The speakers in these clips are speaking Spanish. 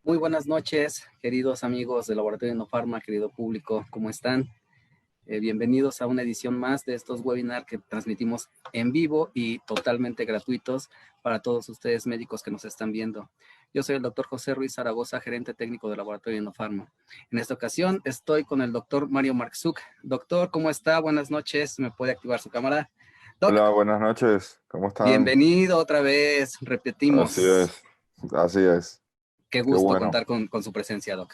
Muy buenas noches, queridos amigos del Laboratorio Innofarma, querido público, ¿cómo están? Bienvenidos a una edición más de estos webinars que transmitimos en vivo y totalmente gratuitos para todos ustedes médicos que nos están viendo. Yo soy el doctor José Ruiz Zaragoza, gerente técnico del Laboratorio Innofarma. En esta ocasión estoy con el doctor Mario Marczuk. Doctor, ¿cómo está? Buenas noches, ¿me puede activar su cámara? Doc, Hola, buenas noches. ¿Cómo están? bienvenido otra vez, Así repetimos. es, así es. Qué Qué gusto bueno. contar con su presencia, Doc.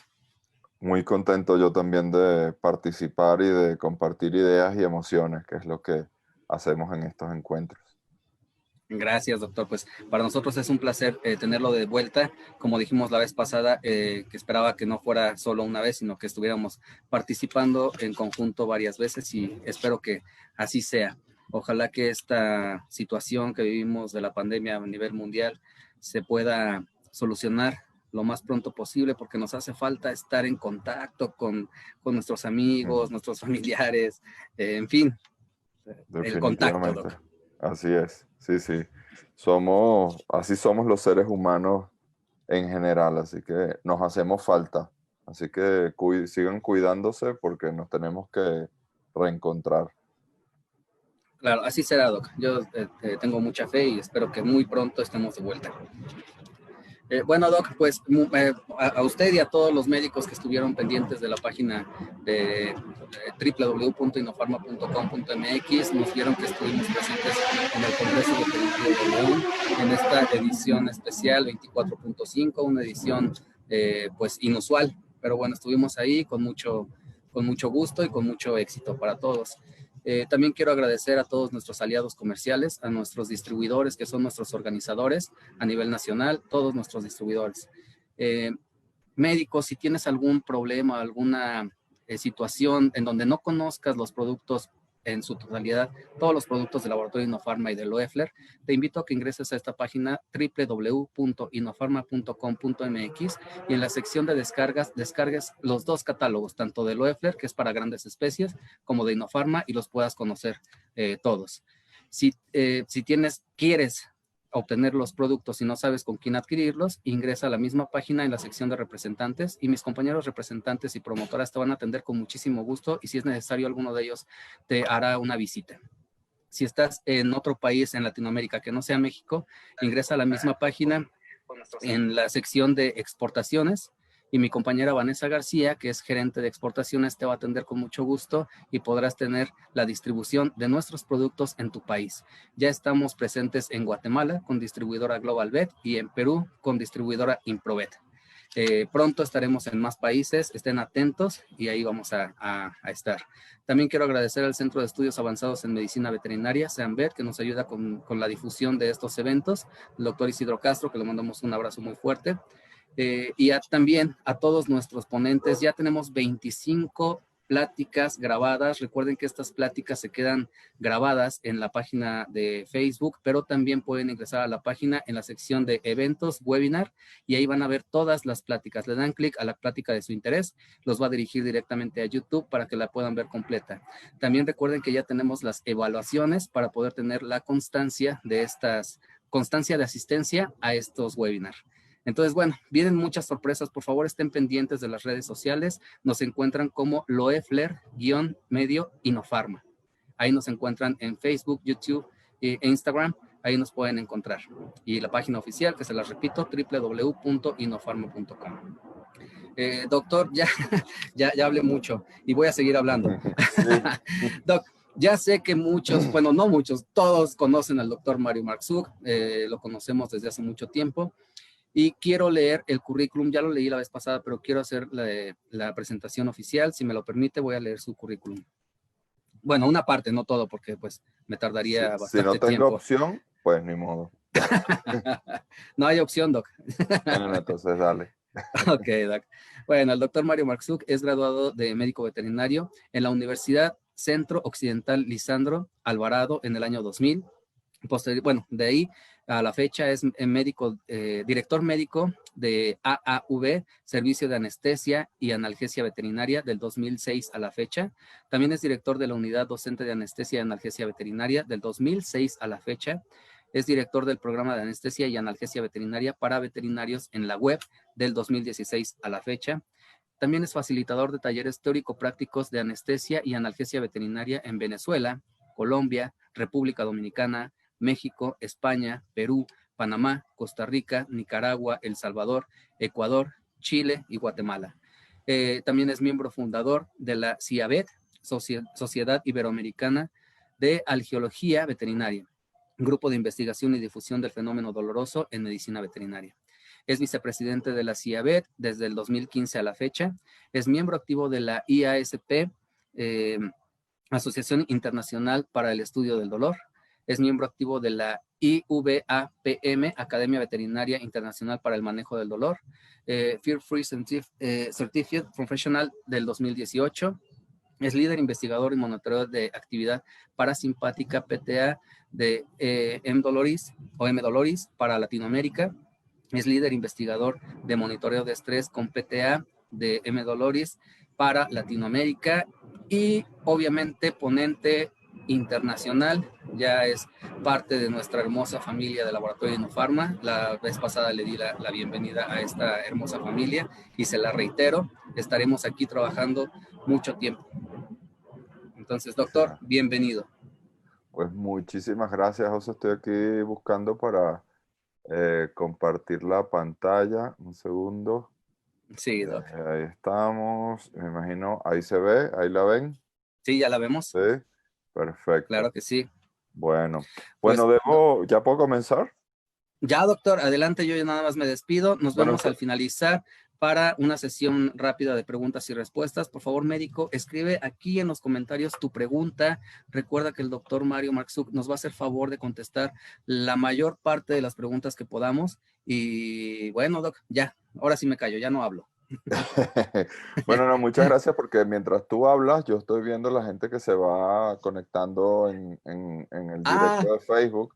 Muy contento yo también de participar y de compartir ideas y emociones, que es lo que hacemos en estos encuentros. Gracias, doctor. Pues para nosotros es un placer tenerlo de vuelta. Como dijimos la vez pasada, que esperaba que no fuera solo una vez, sino que estuviéramos participando en conjunto varias veces y espero que así sea. Ojalá que esta situación que vivimos de la pandemia a nivel mundial se pueda solucionar lo más pronto posible porque nos hace falta estar en contacto con nuestros amigos, nuestros familiares, en fin, el contacto, Definitivamente. doc. Así es. Sí, sí. Así somos los seres humanos en general, así que nos hacemos falta. Así que sigan cuidándose porque nos tenemos que reencontrar. Claro, así será, Doc. Yo tengo mucha fe y espero que muy pronto estemos de vuelta. Bueno, Doc, pues a usted y a todos los médicos que estuvieron pendientes de la página de www.inofarma.com.mx, nos vieron que estuvimos presentes en el Congreso Veterinario de León, en esta edición especial 24.5, una edición pues inusual, pero bueno, estuvimos ahí con mucho gusto y con mucho éxito para todos. También quiero agradecer a todos nuestros aliados comerciales, a nuestros distribuidores que son nuestros organizadores a nivel nacional, todos nuestros distribuidores. Médicos, si tienes algún problema, alguna situación en donde no conozcas los productos en su totalidad, todos los productos del Laboratorio Innofarma y de Loeffler, te invito a que ingreses a esta página www.inofarma.com.mx y en la sección de descargas, descargues los dos catálogos, tanto de Loeffler, que es para grandes especies, como de Innofarma y los puedas conocer todos. Si quieres obtener los productos y no sabes con quién adquirirlos, ingresa a la misma página en la sección de representantes y mis compañeros representantes y promotoras te van a atender con muchísimo gusto y si es necesario alguno de ellos te hará una visita. Si estás en otro país en Latinoamérica que no sea México, ingresa a la misma página en la sección de exportaciones y mi compañera Vanessa García, que es gerente de exportaciones, te va a atender con mucho gusto y podrás tener la distribución de nuestros productos en tu país. Ya estamos presentes en Guatemala con distribuidora Global Vet y en Perú con distribuidora Improvet. Pronto estaremos en más países, estén atentos y ahí vamos a estar. También quiero agradecer al Centro de Estudios Avanzados en Medicina Veterinaria, SEAMVET, que nos ayuda con la difusión de estos eventos, el doctor Isidro Castro, que le mandamos un abrazo muy fuerte, y también a todos nuestros ponentes. Ya tenemos 25 pláticas grabadas. Recuerden que estas pláticas se quedan grabadas en la página de Facebook, pero también pueden ingresar a la página en la sección de eventos, webinar, y ahí van a ver todas las pláticas. Le dan clic a la plática de su interés, los va a dirigir directamente a YouTube para que la puedan ver completa. También recuerden que ya tenemos las evaluaciones para poder tener la constancia de asistencia a estos webinars. Entonces, bueno, vienen muchas sorpresas. Por favor, estén pendientes de las redes sociales. Nos encuentran como Loeffler-medio Innofarma. Ahí nos encuentran en Facebook, YouTube e Instagram. Ahí nos pueden encontrar. Y la página oficial, que se las repito, www.innofarma.com. Doctor, ya hablé mucho y voy a seguir hablando. Sí. Doc, ya sé que muchos, bueno, no muchos, todos conocen al doctor Mario Marczuk. Lo conocemos desde hace mucho tiempo. Y quiero leer el currículum, ya lo leí la vez pasada, pero quiero hacer la presentación oficial. Si me lo permite, voy a leer su currículum. Bueno, una parte, no todo, porque pues me tardaría Si no bastante tengo tiempo. opción, pues ni modo. No hay opción, Doc. Bueno, entonces dale. Ok, Doc. Bueno, el doctor Mario Marczuk es graduado de médico veterinario en la Universidad Centro Occidental Lisandro Alvarado en el año 2000. Bueno, de ahí a la fecha es director médico de AAV, Servicio de Anestesia y Analgesia Veterinaria del 2006 a la fecha. También es director de la Unidad Docente de Anestesia y Analgesia Veterinaria del 2006 a la fecha. Es director del programa de anestesia y analgesia veterinaria para veterinarios en la web del 2016 a la fecha. También es facilitador de talleres teórico-prácticos de anestesia y analgesia veterinaria en Venezuela, Colombia, República Dominicana, México, España, Perú, Panamá, Costa Rica, Nicaragua, El Salvador, Ecuador, Chile y Guatemala. También es miembro fundador de la CIAVET, Sociedad Iberoamericana de Algiología Veterinaria, grupo de investigación y difusión del fenómeno doloroso en medicina veterinaria. Es vicepresidente de la CIAVET desde el 2015 a la fecha. Es miembro activo de la IASP, Asociación Internacional para el Estudio del Dolor. Es miembro activo de la IVAPM, Academia Veterinaria Internacional para el Manejo del Dolor. Fear Free Certificate Professional del 2018. Es líder investigador y monitoreo de actividad parasimpática PTA de M. doloris para Latinoamérica. Es líder investigador de monitoreo de estrés con PTA de M. doloris para Latinoamérica y obviamente ponente internacional. Ya es parte de nuestra hermosa familia de Laboratorio Inofarma. La vez pasada le di la bienvenida a esta hermosa familia y se la reitero, estaremos aquí trabajando mucho tiempo. Entonces, doctor, bienvenido. Pues muchísimas gracias, José. Estoy aquí buscando para compartir la pantalla. Un segundo. Sí, doc. Ahí estamos. Me imagino, ahí se ve, ahí la ven. Sí, ya la vemos. Sí, perfecto. Claro que sí. Bueno, Pues, ¿ya puedo comenzar? ya, doctor, adelante, yo ya nada más me despido. Nos Bueno, vemos al finalizar para una sesión rápida de preguntas y respuestas. Por favor, médico, escribe aquí en los comentarios tu pregunta. Recuerda que el doctor Mario Marczuk nos va a hacer favor de contestar la mayor parte de las preguntas que podamos. Y bueno, doc, ya, ahora sí me callo, ya no hablo. Bueno, no, muchas gracias porque mientras tú hablas, yo estoy viendo la gente que se va conectando en el directo de Facebook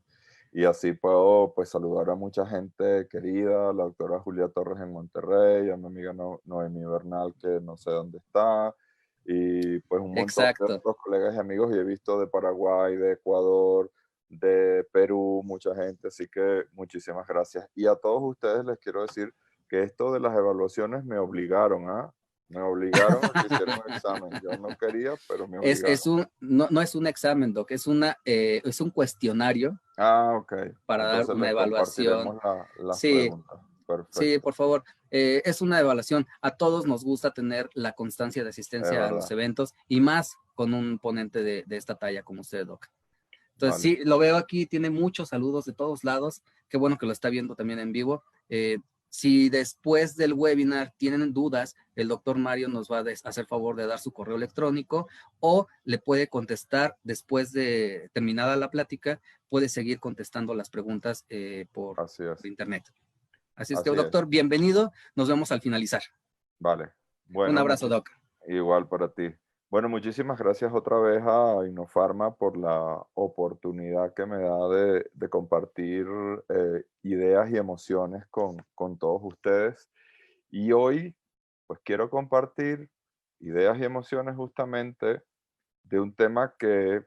y así puedo pues saludar a mucha gente querida, la doctora Julia Torres en Monterrey, a mi amiga Noemí Bernal que no sé dónde está y pues un montón de Exacto. otros colegas y amigos y he visto de Paraguay, de Ecuador, de Perú, mucha gente, así que muchísimas gracias. Y a todos ustedes les quiero decir que esto de las evaluaciones me obligaron, ¿ah? Me obligaron a que hiciera un examen. Yo no quería, pero me obligaron. No es un examen, doc, es un cuestionario Ah, ok. para dar Entonces una les evaluación. compartiremos las Sí, preguntas. sí, Perfecto. por favor. Es una evaluación. A todos nos gusta tener la constancia de Es asistencia a los verdad. eventos y más con un ponente de esta talla como usted, doc. Entonces, Vale. sí, lo veo aquí, tiene muchos saludos de todos lados. Qué bueno que lo está viendo también en vivo. Si después del webinar tienen dudas, el doctor Mario nos va a hacer favor de dar su correo electrónico o le puede contestar después de terminada la plática, puede seguir contestando las preguntas por Así es. internet. Así es que, Así es. doctor, bienvenido. Nos vemos al finalizar. Vale. Un Bueno, abrazo, doc. igual para ti. Bueno, muchísimas gracias otra vez a Innofarma por la oportunidad que me da de compartir ideas y emociones con todos ustedes. Y hoy, pues quiero compartir ideas y emociones justamente de un tema que,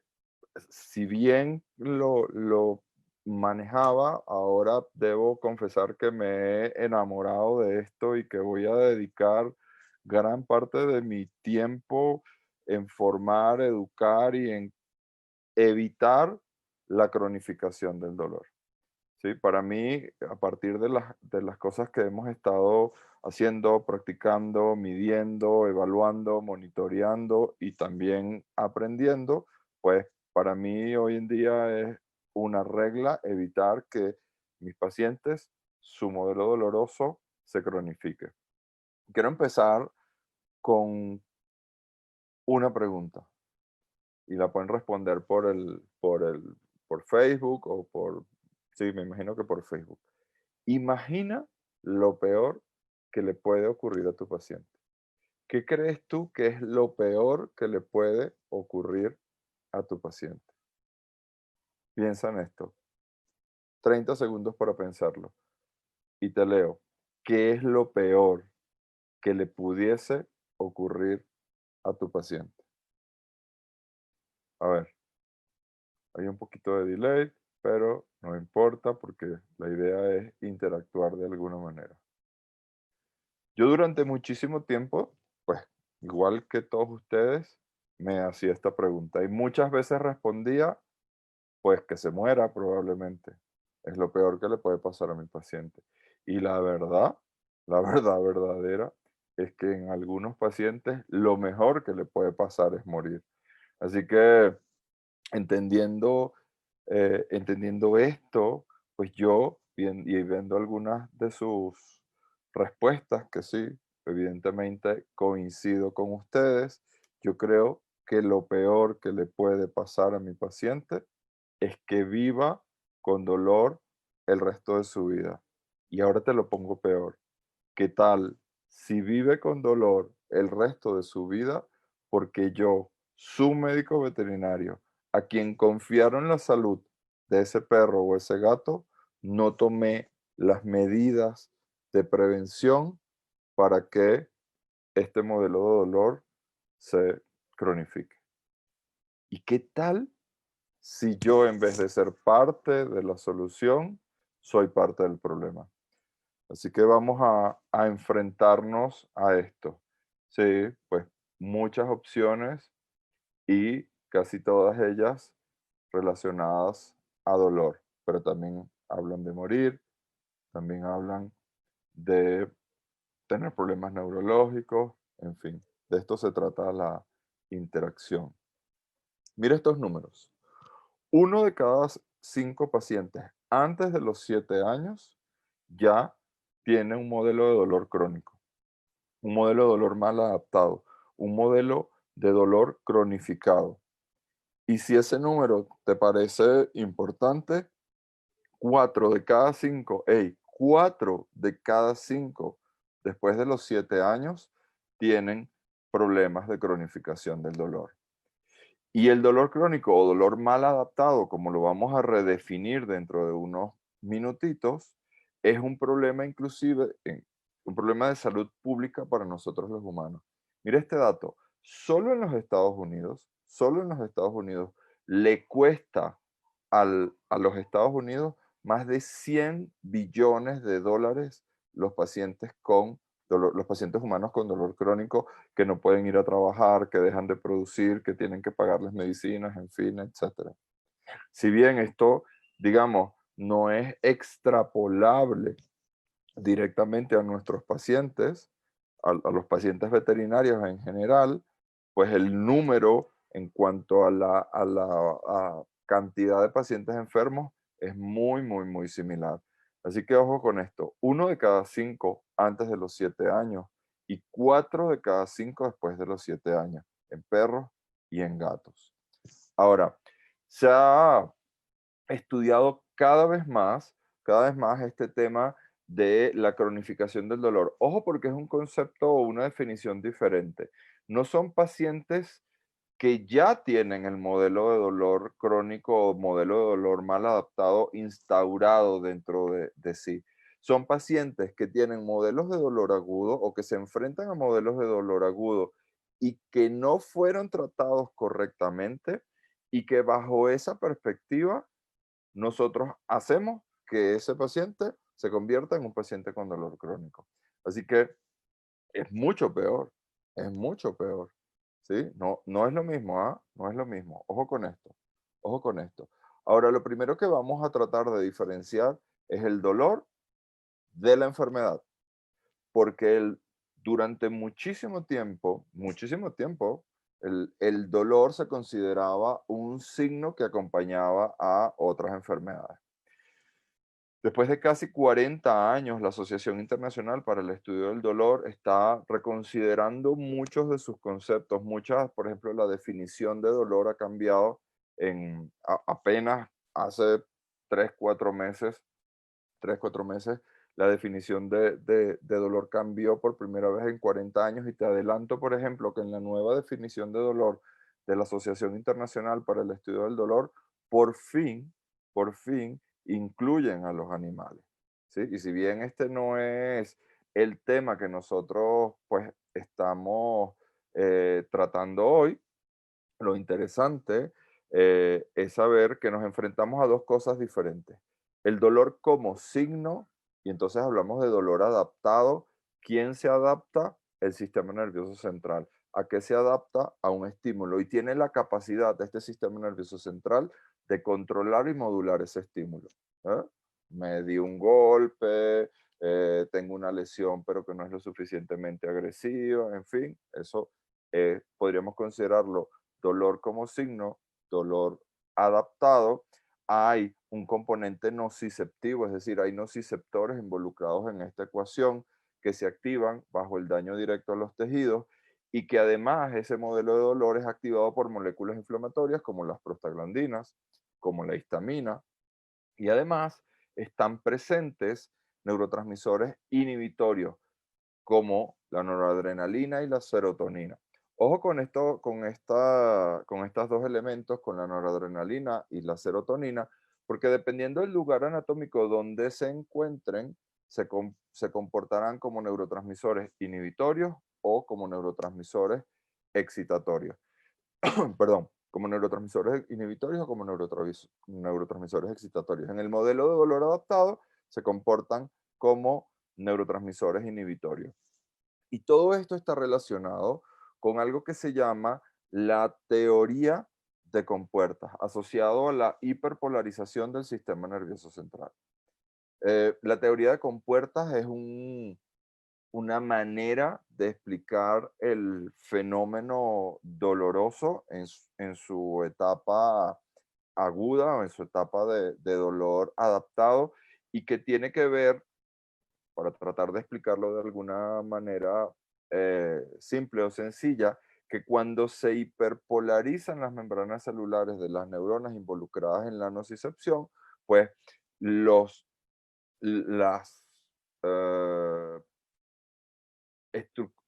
si bien lo manejaba, ahora debo confesar que me he enamorado de esto y que voy a dedicar gran parte de mi tiempo en formar, educar y en evitar la cronificación del dolor. Sí, para mí, a partir de las cosas que hemos estado haciendo, practicando, midiendo, evaluando, monitoreando y también aprendiendo, pues para mí hoy en día es una regla evitar que mis pacientes, su modelo doloroso se cronifique. Quiero empezar con una pregunta y la pueden responder por Facebook o sí, me imagino que por Facebook. Imagina lo peor que le puede ocurrir a tu paciente. ¿Qué crees tú que es lo peor que le puede ocurrir a tu paciente? Piensa en esto. 30 segundos para pensarlo. Y te leo. ¿Qué es lo peor que le pudiese ocurrir a tu paciente? A ver, hay un poquito de delay. pero no importa porque la idea es interactuar de alguna manera. Yo durante muchísimo tiempo, pues igual que todos ustedes, me hacía esta pregunta y muchas veces respondía, pues que se muera probablemente. Es lo peor que le puede pasar a mi paciente. Y la verdad verdadera, es que en algunos pacientes lo mejor que le puede pasar es morir. Así que entendiendo, entendiendo esto, pues yo, y viendo algunas de sus respuestas, que sí, evidentemente coincido con ustedes, yo creo que lo peor que le puede pasar a mi paciente es que viva con dolor el resto de su vida. Y ahora te lo pongo peor. ¿Qué tal si vive con dolor el resto de su vida porque yo, su médico veterinario, a quien confiaron la salud de ese perro o ese gato, no tomé las medidas de prevención para que este modelo de dolor se cronifique? ¿Y qué tal si yo, en vez de ser parte de la solución, soy parte del problema? Así que vamos a enfrentarnos a esto. Sí, pues muchas opciones y casi todas ellas relacionadas a dolor, pero también hablan de morir, también hablan de tener problemas neurológicos, en fin, de esto se trata la interacción. Mira estos números. Uno de cada 5 pacientes antes de los 7 años ya tiene un modelo de dolor crónico, un modelo de dolor mal adaptado, un modelo de dolor cronificado. Y si ese número te parece importante, 4 de cada 5, 4 de cada 5 después de los 7 años tienen problemas de cronificación del dolor. Y el dolor crónico o dolor mal adaptado, como lo vamos a redefinir dentro de unos minutitos, es un problema inclusive, un problema de salud pública para nosotros los humanos. Mira este dato, solo en los Estados Unidos, le cuesta a los Estados Unidos más de 100 billones de dólares los pacientes con los pacientes humanos con dolor crónico que no pueden ir a trabajar, que dejan de producir, que tienen que pagarles medicinas, en fin, etcétera. Si bien esto, digamos, no es extrapolable directamente a nuestros pacientes, a los pacientes veterinarios en general, pues el número en cuanto a la cantidad de pacientes enfermos es muy similar. Así que ojo con esto, 1 de cada 5 antes de los 7 años y 4 de cada 5 después de los 7 años, en perros y en gatos. Ahora, se ha estudiado cada vez más este tema de la cronificación del dolor. Ojo porque es un concepto o una definición diferente. No son pacientes que ya tienen el modelo de dolor crónico o modelo de dolor mal adaptado instaurado dentro de sí. Son pacientes que tienen modelos de dolor agudo o que se enfrentan a modelos de dolor agudo y que no fueron tratados correctamente y que bajo esa perspectiva nosotros hacemos que ese paciente se convierta en un paciente con dolor crónico. Así que es es mucho peor, ¿sí? No, no es lo mismo, ¿ah? No es lo mismo. Ojo con esto, ojo con esto. Ahora, lo primero que vamos a tratar de diferenciar es el dolor de la enfermedad, porque durante muchísimo tiempo, el dolor se consideraba un signo que acompañaba a otras enfermedades. Después de casi 40 años, la Asociación Internacional para el Estudio del Dolor está reconsiderando muchos de sus conceptos. Por ejemplo, la definición de dolor ha cambiado apenas hace 3, 4 meses. 3, 4 meses, la definición de dolor cambió por primera vez en 40 años y te adelanto, por ejemplo, que en la nueva definición de dolor de la Asociación Internacional para el Estudio del Dolor, por fin, incluyen a los animales, ¿sí? Y si bien este no es el tema que nosotros pues estamos tratando hoy, lo interesante es saber que nos enfrentamos a dos cosas diferentes. El dolor como signo, y entonces hablamos de dolor adaptado. ¿Quién se adapta? El sistema nervioso central. ¿A qué se adapta? A un estímulo. Y tiene la capacidad de este sistema nervioso central de controlar y modular ese estímulo. ¿Eh? Me di un golpe, tengo una lesión, pero que no es lo suficientemente agresiva, en fin, eso podríamos considerarlo dolor como signo, dolor adaptado. Hay un componente nociceptivo, es decir, hay nociceptores involucrados en esta ecuación que se activan bajo el daño directo a los tejidos y que además ese modelo de dolor es activado por moléculas inflamatorias como las prostaglandinas, como la histamina, y además están presentes neurotransmisores inhibitorios como la noradrenalina y la serotonina. Ojo con esto, con estas dos elementos, con la noradrenalina y la serotonina, porque dependiendo del lugar anatómico donde se encuentren, se comportarán como neurotransmisores inhibitorios o como neurotransmisores excitatorios. Perdón, como neurotransmisores inhibitorios o como neurotransmisores excitatorios. En el modelo de dolor adaptado se comportan como neurotransmisores inhibitorios. Y todo esto está relacionado con algo que se llama la teoría de compuertas, asociado a la hiperpolarización del sistema nervioso central. La teoría de compuertas es una manera de explicar el fenómeno doloroso en su etapa aguda o en su etapa de dolor adaptado y que tiene que ver, para tratar de explicarlo de alguna manera simple o sencilla, que cuando se hiperpolarizan las membranas celulares de las neuronas involucradas en la nocicepción, pues los, las eh,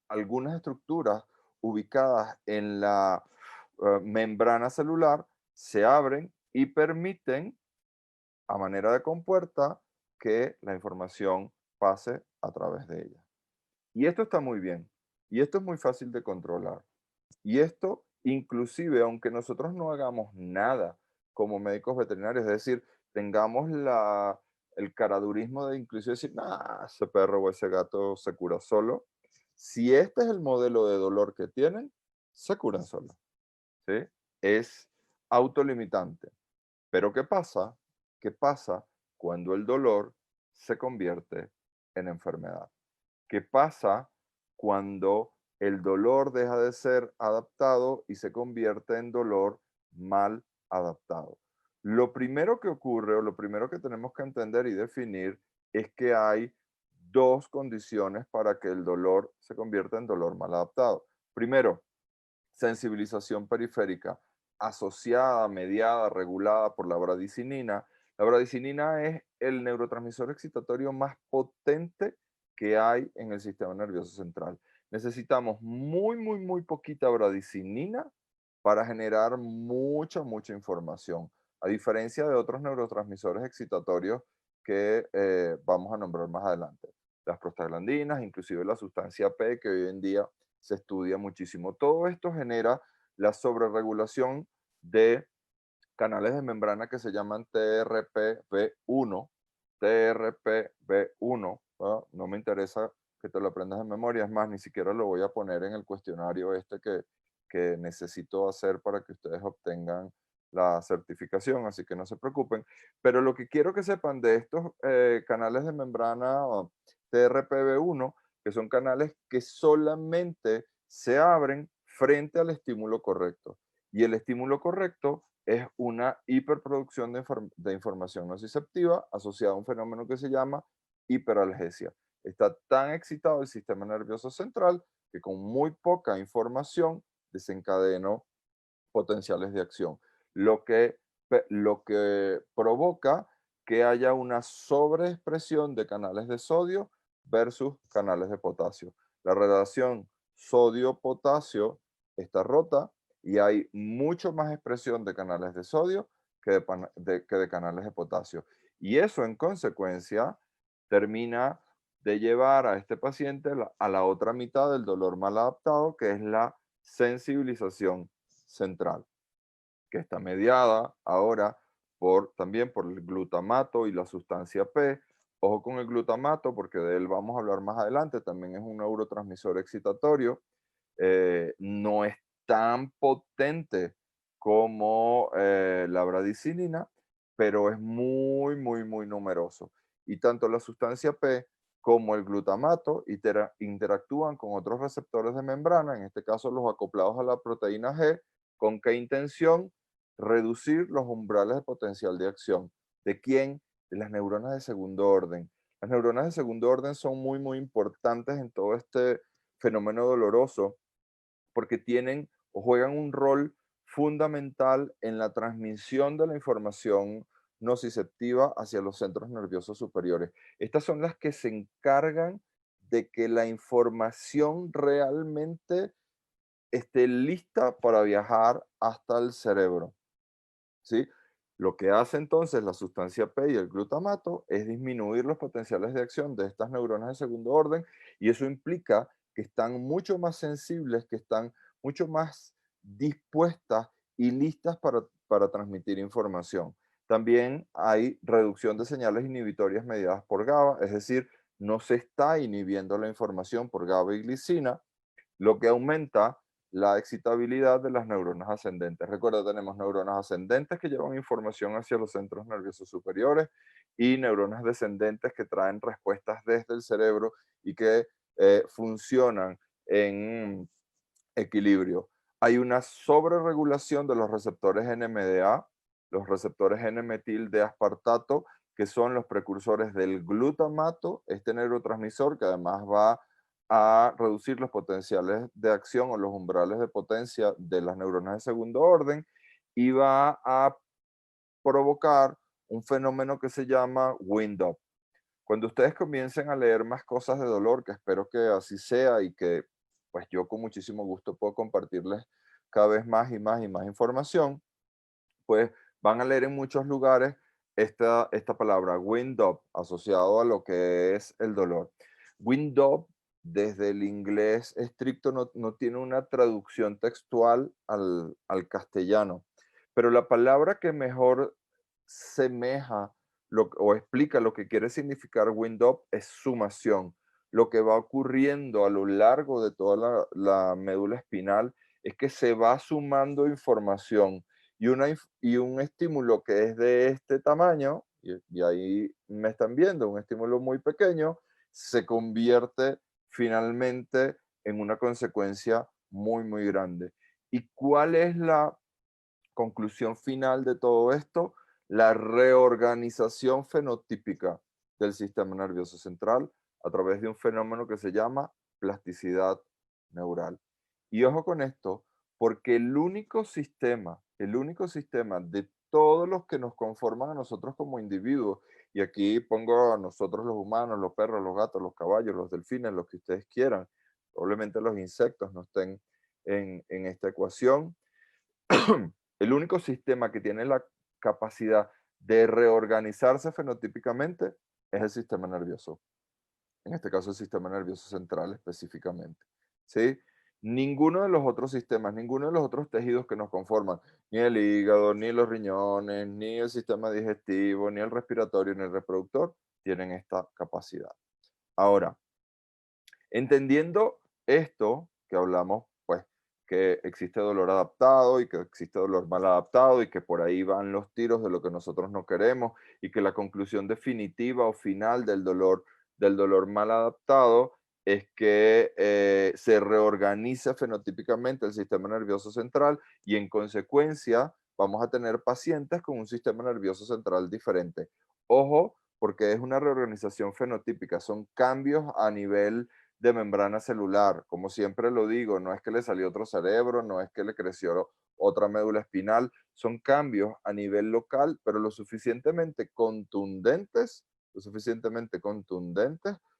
algunas estructuras ubicadas en la membrana celular se abren y permiten, a manera de compuerta, que la información pase a través de ella. Y esto está muy bien. Y esto es muy fácil de controlar. Y esto, inclusive, aunque nosotros no hagamos nada como médicos veterinarios, es decir, tengamos el caradurismo de inclusive decir, nah, ese perro o ese gato se cura solo. Si este es el modelo de dolor que tienen, se curan solos. ¿Sí? Es autolimitante. Pero ¿qué pasa? ¿Qué pasa cuando el dolor se convierte en enfermedad? ¿Qué pasa cuando el dolor deja de ser adaptado y se convierte en dolor mal adaptado? Lo primero que ocurre o lo primero que tenemos que entender y definir es que hay dos condiciones para que el dolor se convierta en dolor mal adaptado. Primero, sensibilización periférica asociada, mediada, regulada por la bradicinina. La bradicinina es el neurotransmisor excitatorio más potente que hay en el sistema nervioso central. Necesitamos muy poquita bradicinina para generar mucha información, a diferencia de otros neurotransmisores excitatorios que vamos a nombrar más adelante. Las prostaglandinas, inclusive la sustancia P, que hoy en día se estudia muchísimo. Todo esto genera la sobreregulación de canales de membrana que se llaman TRPV1. TRPV1, ¿no? No me interesa que te lo aprendas de memoria, es más, ni siquiera lo voy a poner en el cuestionario este que necesito hacer para que ustedes obtengan la certificación, así que no se preocupen. Pero lo que quiero que sepan de estos canales de membrana TRPV1, que son canales que solamente se abren frente al estímulo correcto. Y el estímulo correcto es una hiperproducción de información nociceptiva asociada a un fenómeno que se llama hiperalgesia. Está tan excitado el sistema nervioso central que con muy poca información desencadenó potenciales de acción, lo que provoca que haya una sobreexpresión de canales de sodio versus canales de potasio. La relación sodio-potasio está rota y hay mucho más expresión de canales de sodio que de canales de potasio. Y eso, en consecuencia, termina de llevar a este paciente a la otra mitad del dolor mal adaptado, que es la sensibilización central. que está mediada ahora también por el glutamato y la sustancia P. Ojo con el glutamato, porque de él vamos a hablar más adelante, también es un neurotransmisor excitatorio. No es tan potente como la bradicinina, pero es muy, muy, muy numeroso. Y tanto la sustancia P como el glutamato interactúan con otros receptores de membrana, en este caso los acoplados a la proteína G. ¿Con qué intención? Reducir los umbrales de potencial de acción. ¿De quién? De las neuronas de segundo orden. Las neuronas de segundo orden son muy, muy importantes en todo este fenómeno doloroso porque tienen o juegan un rol fundamental en la transmisión de la información nociceptiva hacia los centros nerviosos superiores. Estas son las que se encargan de que la información realmente esté lista para viajar hasta el cerebro, ¿sí? Lo que hace entonces la sustancia P y el glutamato es disminuir los potenciales de acción de estas neuronas de segundo orden, y eso implica que están mucho más sensibles, que están mucho más dispuestas y listas para transmitir información. También hay reducción de señales inhibitorias mediadas por GABA, es decir, no se está inhibiendo la información por GABA y glicina, lo que aumenta la excitabilidad de las neuronas ascendentes. Recuerda, tenemos neuronas ascendentes que llevan información hacia los centros nerviosos superiores y neuronas descendentes que traen respuestas desde el cerebro y que funcionan en equilibrio. Hay una sobreregulación de los receptores NMDA, los receptores N-metil de aspartato, que son los precursores del glutamato, este neurotransmisor que además va a reducir los potenciales de acción o los umbrales de potencia de las neuronas de segundo orden y va a provocar un fenómeno que se llama wind up. Cuando ustedes comiencen a leer más cosas de dolor, que espero que así sea y que pues yo con muchísimo gusto puedo compartirles cada vez más y más y más información, pues van a leer en muchos lugares esta palabra wind up asociado a lo que es el dolor. Wind up desde el inglés estricto no tiene una traducción textual al castellano, pero la palabra que mejor semeja o explica lo que quiere significar wind up es sumación. Lo que va ocurriendo a lo largo de toda la médula espinal es que se va sumando información y un estímulo que es de este tamaño, y ahí me están viendo, un estímulo muy pequeño, se convierte finalmente en una consecuencia muy, muy grande. ¿Y cuál es la conclusión final de todo esto? La reorganización fenotípica del sistema nervioso central a través de un fenómeno que se llama plasticidad neural. Y ojo con esto, porque el único sistema de todos los que nos conforman a nosotros como individuos, y aquí pongo a nosotros los humanos, los perros, los gatos, los caballos, los delfines, los que ustedes quieran, probablemente los insectos no estén en esta ecuación. El único sistema que tiene la capacidad de reorganizarse fenotípicamente es el sistema nervioso. En este caso, el sistema nervioso central específicamente. ¿Sí? Ninguno de los otros sistemas, ninguno de los otros tejidos que nos conforman, ni el hígado, ni los riñones, ni el sistema digestivo, ni el respiratorio, ni el reproductor, tienen esta capacidad. Ahora, entendiendo esto que hablamos, pues que existe dolor adaptado y que existe dolor mal adaptado y que por ahí van los tiros de lo que nosotros no queremos y que la conclusión definitiva o final del dolor mal adaptado es que se reorganiza fenotípicamente el sistema nervioso central y en consecuencia vamos a tener pacientes con un sistema nervioso central diferente. Ojo, porque es una reorganización fenotípica, son cambios a nivel de membrana celular. Como siempre lo digo, no es que le salió otro cerebro, no es que le creció otra médula espinal, son cambios a nivel local, pero lo suficientemente contundentes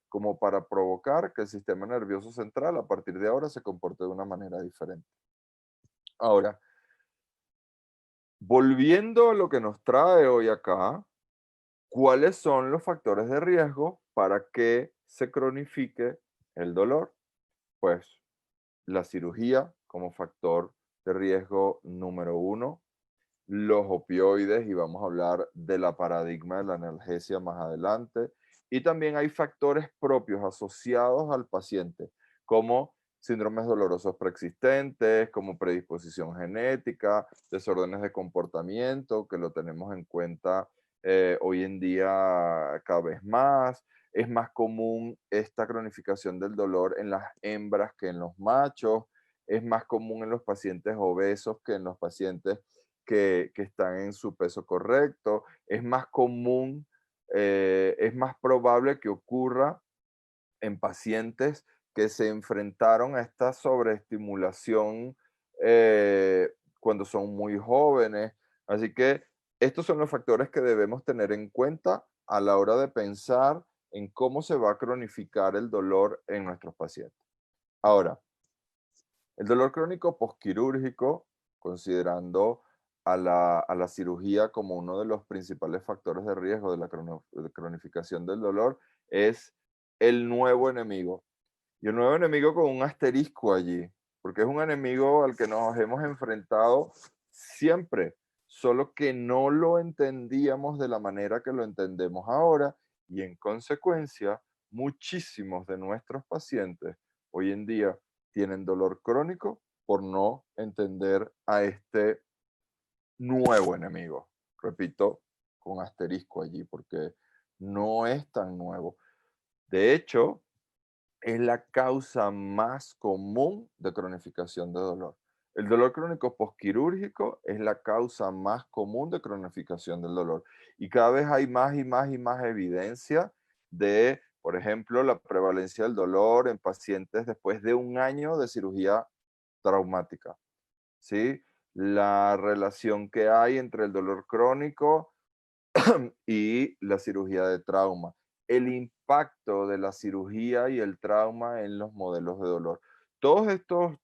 como para provocar que el sistema nervioso central a partir de ahora se comporte de una manera diferente. Ahora, volviendo a lo que nos trae hoy acá, ¿cuáles son los factores de riesgo para que se cronifique el dolor? Pues la cirugía como factor de riesgo número uno, los opioides, y vamos a hablar de la paradigma de la analgesia más adelante. Y también hay factores propios asociados al paciente, como síndromes dolorosos preexistentes, como predisposición genética, desórdenes de comportamiento, que lo tenemos en cuenta hoy en día cada vez más. Es más común esta cronificación del dolor en las hembras que en los machos. Es más común en los pacientes obesos que en los pacientes que están en su peso correcto. Es más común, es más probable que ocurra en pacientes que se enfrentaron a esta sobreestimulación cuando son muy jóvenes. Así que estos son los factores que debemos tener en cuenta a la hora de pensar en cómo se va a cronificar el dolor en nuestros pacientes. Ahora, el dolor crónico posquirúrgico, considerando a la cirugía como uno de los principales factores de riesgo de la de cronificación del dolor, es el nuevo enemigo. Y el nuevo enemigo con un asterisco allí, porque es un enemigo al que nos hemos enfrentado siempre, solo que no lo entendíamos de la manera que lo entendemos ahora, y en consecuencia, muchísimos de nuestros pacientes hoy en día tienen dolor crónico por no entender a este nuevo enemigo. Repito, con asterisco allí, porque no es tan nuevo. De hecho, es la causa más común de cronificación de dolor. El dolor crónico posquirúrgico es la causa más común de cronificación del dolor. Y cada vez hay más y más y más evidencia de, por ejemplo, la prevalencia del dolor en pacientes después de un año de cirugía traumática, ¿sí? La relación que hay entre el dolor crónico y la cirugía de trauma, el impacto de la cirugía y el trauma en los modelos de dolor. Todos estos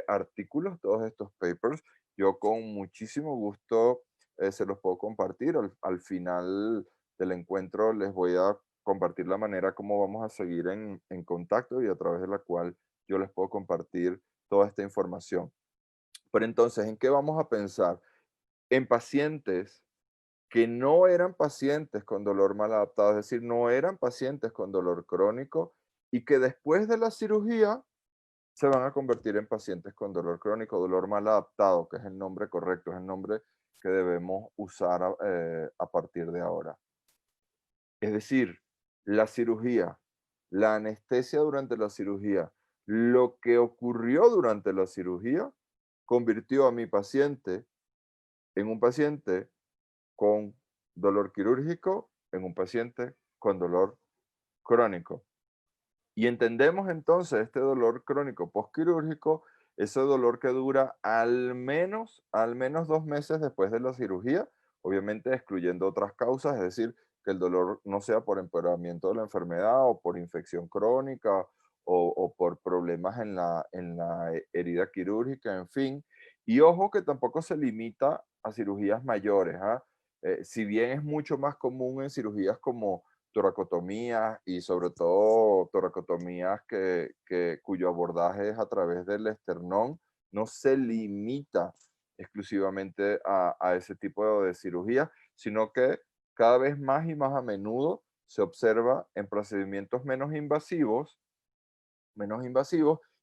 artículos, todos estos papers, yo con muchísimo gusto se los puedo compartir. Al final del encuentro les voy a compartir la manera como vamos a seguir en contacto y a través de la cual yo les puedo compartir toda esta información. Pero entonces, ¿en qué vamos a pensar? En pacientes que no eran pacientes con dolor mal adaptado, es decir, no eran pacientes con dolor crónico y que después de la cirugía se van a convertir en pacientes con dolor crónico, dolor mal adaptado, que es el nombre correcto, es el nombre que debemos usar a partir de ahora. Es decir, la cirugía, la anestesia durante la cirugía, lo que ocurrió durante la cirugía, convirtió a mi paciente en un paciente con dolor quirúrgico en un paciente con dolor crónico. Y entendemos entonces este dolor crónico postquirúrgico, ese dolor que dura al menos 2 meses después de la cirugía, obviamente excluyendo otras causas, es decir, que el dolor no sea por empeoramiento de la enfermedad o por infección crónica o por problemas en la herida quirúrgica, en fin. Y ojo que tampoco se limita a cirugías mayores, ¿ah? Si bien es mucho más común en cirugías como toracotomías y sobre todo toracotomías cuyo abordaje es a través del esternón, no se limita exclusivamente a ese tipo de cirugía, sino que cada vez más y más a menudo se observa en procedimientos menos invasivos,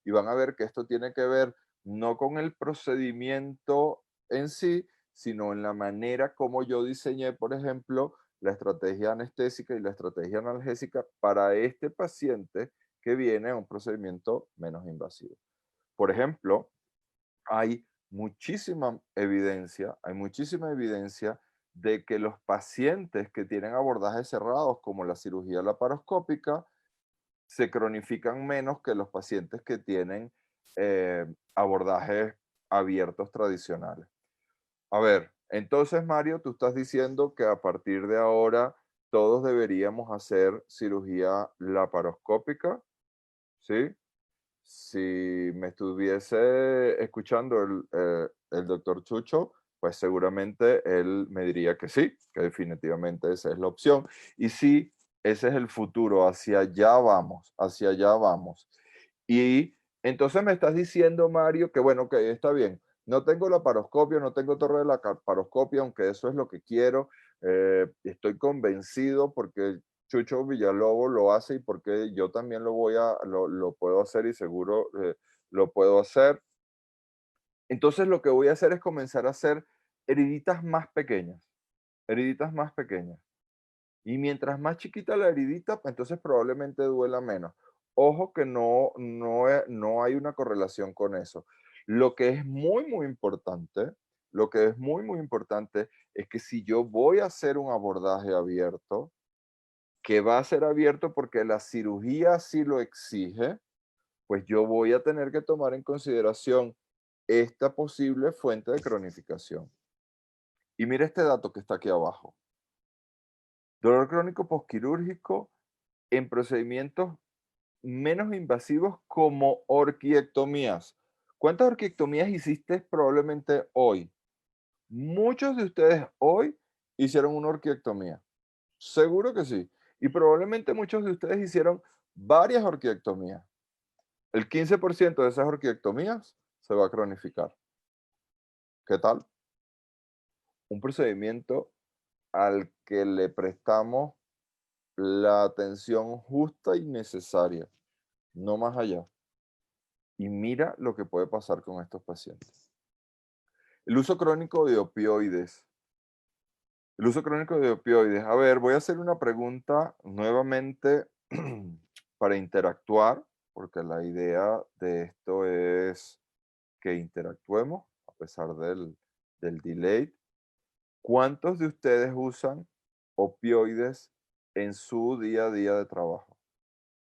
y van a ver que esto tiene que ver no con el procedimiento en sí, sino en la manera como yo diseñé, por ejemplo, la estrategia anestésica y la estrategia analgésica para este paciente que viene a un procedimiento menos invasivo. Por ejemplo, hay muchísima evidencia de que los pacientes que tienen abordajes cerrados, como la cirugía laparoscópica, se cronifican menos que los pacientes que tienen abordajes abiertos tradicionales. A ver, entonces Mario, tú estás diciendo que a partir de ahora todos deberíamos hacer cirugía laparoscópica, ¿sí? Si me estuviese escuchando el doctor Chucho, pues seguramente él me diría que sí, que definitivamente esa es la opción. Y sí, ese es el futuro, hacia allá vamos, hacia allá vamos. Y entonces me estás diciendo, Mario, que bueno, que está bien, No tengo laparoscopia, no tengo torre de laparoscopia, aunque eso es lo que quiero. Estoy convencido porque Chucho Villalobos lo hace y porque yo también lo puedo hacer y seguro lo puedo hacer. Entonces lo que voy a hacer es comenzar a hacer heriditas más pequeñas, heriditas más pequeñas. Y mientras más chiquita la heridita, pues, entonces probablemente duela menos. Ojo que no hay una correlación con eso. Lo que es muy importante, lo que es muy importante es que si yo voy a hacer un abordaje abierto, que va a ser abierto porque la cirugía así lo exige, pues yo voy a tener que tomar en consideración esta posible fuente de cronificación. Y mira este dato que está aquí abajo. Dolor crónico posquirúrgico en procedimientos menos invasivos como orquiectomías. ¿Cuántas orquiectomías hiciste probablemente hoy? Muchos de ustedes hoy hicieron una orquiectomía. Seguro que sí. Y probablemente muchos de ustedes hicieron varias orquiectomías. El 15% de esas orquiectomías se va a cronificar. ¿Qué tal? Un procedimiento al que le prestamos la atención justa y necesaria, no más allá. Y mira lo que puede pasar con estos pacientes. El uso crónico de opioides. El uso crónico de opioides. A ver, voy a hacer una pregunta nuevamente para interactuar, porque la idea de esto es que interactuemos a pesar del delay. ¿Cuántos de ustedes usan opioides en su día a día de trabajo?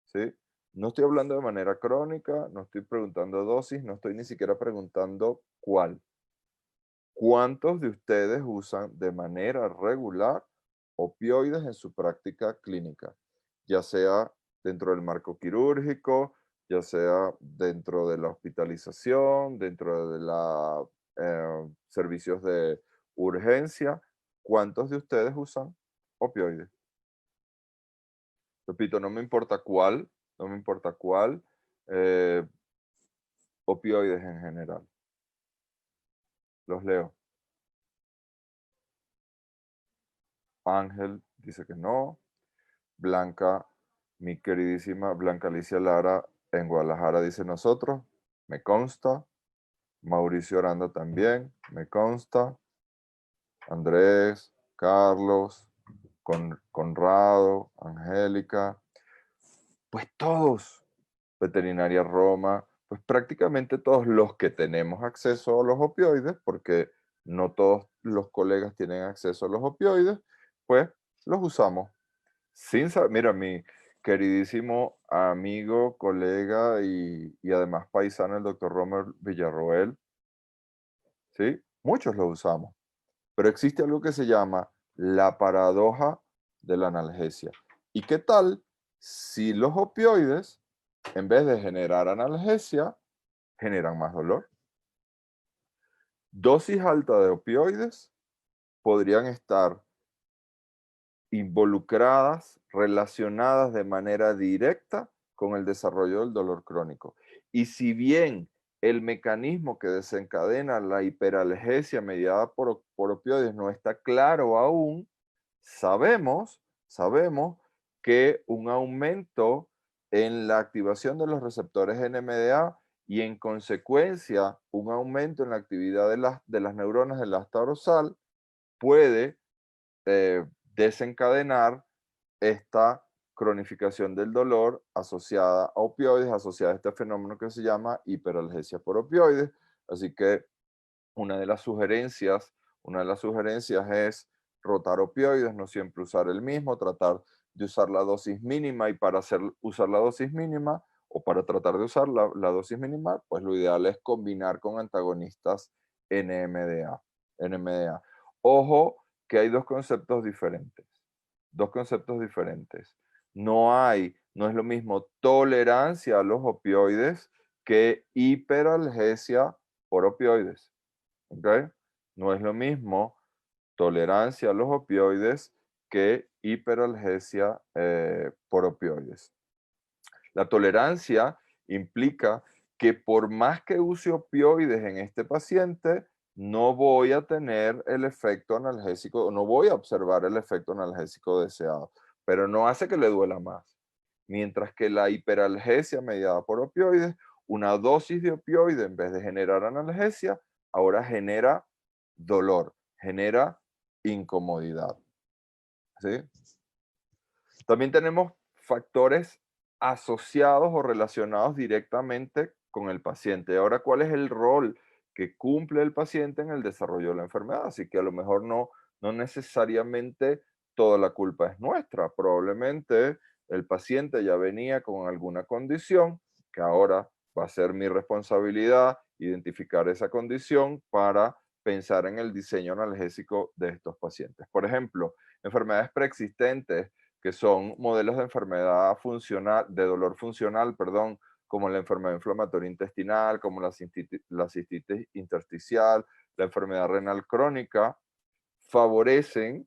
¿Sí? No estoy hablando de manera crónica, no estoy preguntando dosis, no estoy ni siquiera preguntando cuál. ¿Cuántos de ustedes usan de manera regular opioides en su práctica clínica? Ya sea dentro del marco quirúrgico, ya sea dentro de la hospitalización, dentro de los servicios de urgencia. ¿Cuántos de ustedes usan opioides? Repito, no me importa cuál, no me importa cuál, eh, opioides en general. Los leo. Ángel dice que no. Blanca, mi queridísima Blanca Alicia Lara en Guadalajara dice nosotros, me consta. Mauricio Aranda también, me consta. Andrés, Carlos, Conrado, Angélica, pues todos. Veterinaria Roma, pues prácticamente todos los que tenemos acceso a los opioides, porque no todos los colegas tienen acceso a los opioides, pues los usamos. Sin saber, mira, mi queridísimo amigo, colega y además paisano, el doctor Romer Villarroel, ¿sí? Muchos lo usamos, pero existe algo que se llama la paradoja de la analgesia. ¿Y qué tal si los opioides, en vez de generar analgesia, generan más dolor? Dosis alta de opioides podrían estar involucradas, relacionadas de manera directa con el desarrollo del dolor crónico. Y si bien el mecanismo que desencadena la hiperalgesia mediada por opioides no está claro aún, sabemos que un aumento en la activación de los receptores NMDA y en consecuencia un aumento en la actividad de las neuronas del asta dorsal puede desencadenar esta cronificación del dolor asociada a opioides, asociada a este fenómeno que se llama hiperalgesia por opioides. Así que una de las sugerencias, una de las sugerencias es rotar opioides, no siempre usar el mismo, tratar de usar la dosis mínima y para usar la dosis mínima o para tratar de usar la dosis mínima, pues lo ideal es combinar con antagonistas NMDA. NMDA. Ojo que hay dos conceptos diferentes. Dos conceptos diferentes. No es lo mismo tolerancia a los opioides que hiperalgesia por opioides. ¿Ok? No es lo mismo tolerancia a los opioides que hiperalgesia por opioides. La tolerancia implica que por más que use opioides en este paciente, no voy a tener el efecto analgésico, no voy a observar el efecto analgésico deseado, pero no hace que le duela más. Mientras que la hiperalgesia mediada por opioides, una dosis de opioide en vez de generar analgesia, ahora genera dolor, genera incomodidad. ¿Sí? También tenemos factores asociados o relacionados directamente con el paciente. Ahora, ¿cuál es el rol que cumple el paciente en el desarrollo de la enfermedad? Así que a lo mejor no necesariamente toda la culpa es nuestra. Probablemente el paciente ya venía con alguna condición que ahora va a ser mi responsabilidad identificar esa condición para pensar en el diseño analgésico de estos pacientes. Por ejemplo, enfermedades preexistentes que son modelos de enfermedad funcional, de dolor funcional, perdón, como la enfermedad inflamatoria intestinal, como la cistitis intersticial, la enfermedad renal crónica, favorecen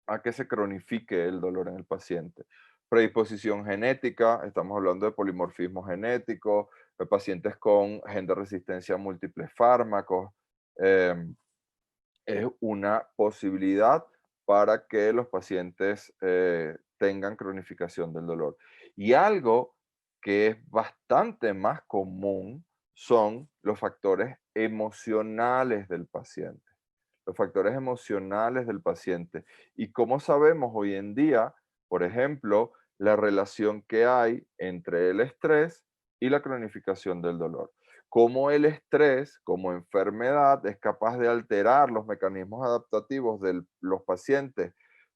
a que se cronifique el dolor en el paciente. Predisposición genética, estamos hablando de polimorfismo genético, de pacientes con gen de resistencia a múltiples fármacos, es una posibilidad para que los pacientes tengan cronificación del dolor. Y algo que es bastante más común son los factores emocionales del paciente. Los factores emocionales del paciente. Y como sabemos hoy en día, por ejemplo, la relación que hay entre el estrés y la cronificación del dolor. Cómo el estrés como enfermedad es capaz de alterar los mecanismos adaptativos de los pacientes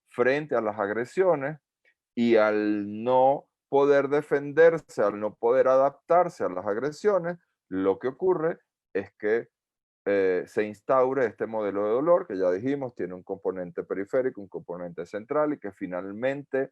frente a las agresiones, y al no poder defenderse, al no poder adaptarse a las agresiones, lo que ocurre es que se instaure este modelo de dolor que ya dijimos tiene un componente periférico, un componente central, y que finalmente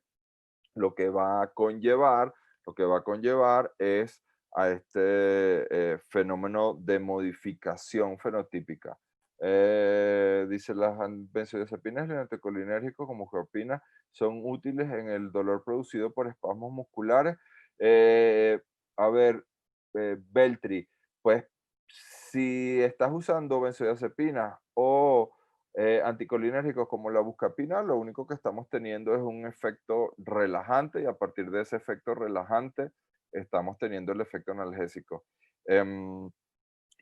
lo que va a conllevar, lo que va a conllevar es a este fenómeno de modificación fenotípica. Dice, las benzodiazepinas y los anticolinérgicos como geopina son útiles en el dolor producido por espasmos musculares. Eh, a ver, Beltri, pues si estás usando benzodiazepinas o anticolinérgicos como la buscapina, lo único que estamos teniendo es un efecto relajante, y a partir de ese efecto relajante estamos teniendo el efecto analgésico. Em,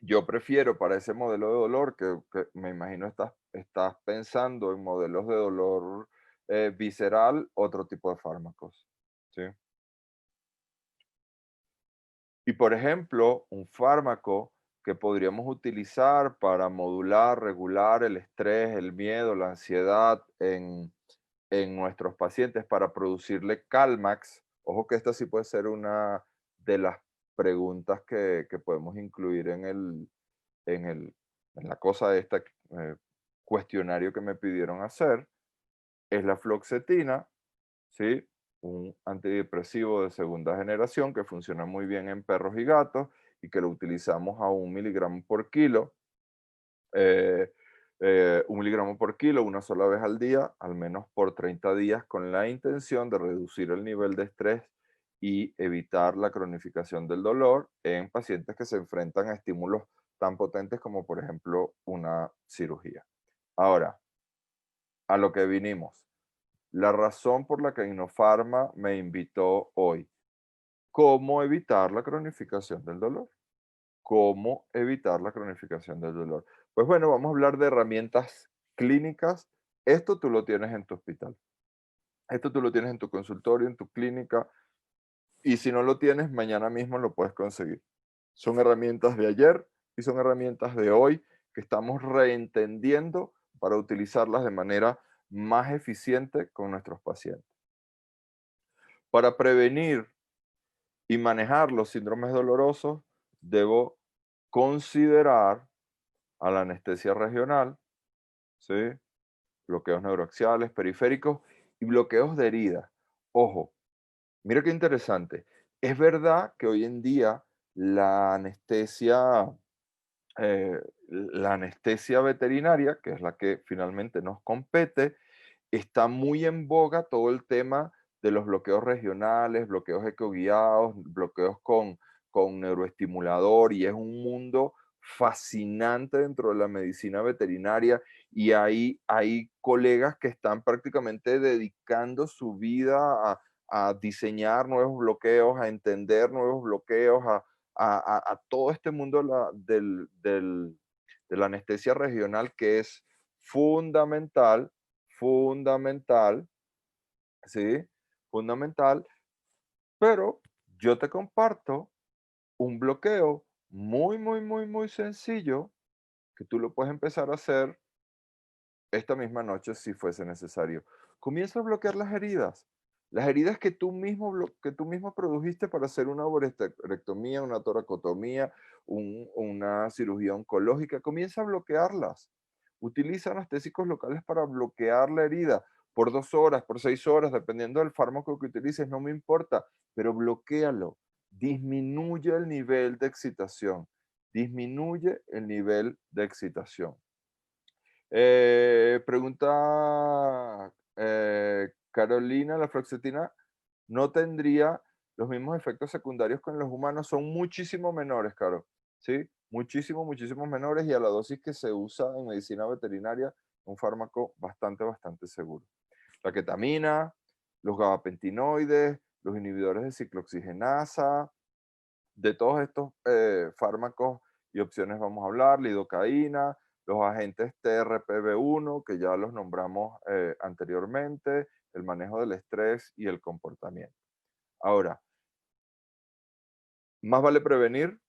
yo prefiero para ese modelo de dolor, que me imagino estás pensando en modelos de dolor visceral, otro tipo de fármacos. ¿Sí? Y por ejemplo, un fármaco que podríamos utilizar para modular, regular el estrés, el miedo, la ansiedad en nuestros pacientes para producirle Calmax. Ojo que esta sí puede ser una de las preguntas que podemos incluir en, el, en la cosa esta, cuestionario que me pidieron hacer, es la fluoxetina, ¿sí? Un antidepresivo de segunda generación que funciona muy bien en perros y gatos y que lo utilizamos a 1 miligramo por kilo. 1 miligramo por kilo una sola vez al día, al menos por 30 días, con la intención de reducir el nivel de estrés y evitar la cronificación del dolor en pacientes que se enfrentan a estímulos tan potentes como por ejemplo una cirugía. Ahora, a lo que vinimos. La razón por la que Innofarma me invitó hoy. ¿Cómo evitar la cronificación del dolor? ¿Cómo evitar la cronificación del dolor? Pues bueno, vamos a hablar de herramientas clínicas. Esto tú lo tienes en tu hospital. Esto tú lo tienes en tu consultorio, en tu clínica. Y si no lo tienes, mañana mismo lo puedes conseguir. Son herramientas de ayer y son herramientas de hoy que estamos reentendiendo para utilizarlas de manera más eficiente con nuestros pacientes. Para prevenir y manejar los síndromes dolorosos, debo considerar a la anestesia regional, ¿sí? Bloqueos neuroaxiales, periféricos y bloqueos de herida. Ojo, mira qué interesante. Es verdad que hoy en día la anestesia, la anestesia veterinaria, que es la que finalmente nos compete, está muy en boga todo el tema de los bloqueos regionales, bloqueos ecoguiados, bloqueos con neuroestimulador, y es un mundo fascinante dentro de la medicina veterinaria, y hay colegas que están prácticamente dedicando su vida a diseñar nuevos bloqueos, a entender nuevos bloqueos, a todo este mundo de la anestesia regional, que es fundamental, fundamental, ¿sí? Fundamental, pero yo te comparto un bloqueo muy, muy, muy, muy sencillo que tú lo puedes empezar a hacer esta misma noche si fuese necesario. Comienza a bloquear las heridas que tú mismo, que tú mismo produjiste para hacer una uretrectomía, una toracotomía, una cirugía oncológica. Comienza a bloquearlas. Utiliza anestésicos locales para bloquear la herida por 2 horas, por 6 horas, dependiendo del fármaco que utilices, no me importa, pero bloquéalo. Disminuye el nivel de excitación. Disminuye el nivel de excitación. Pregunta Carolina, la fluoxetina no tendría los mismos efectos secundarios con los humanos, son muchísimo menores, Caro, ¿sí? Muchísimo, muchísimos menores, y a la dosis que se usa en medicina veterinaria, un fármaco bastante, bastante seguro. La ketamina, los gabapentinoides, los inhibidores de ciclooxigenasa, de todos estos fármacos y opciones vamos a hablar, lidocaína, los agentes TRPV1, que ya los nombramos anteriormente, el manejo del estrés y el comportamiento. Ahora, más vale prevenir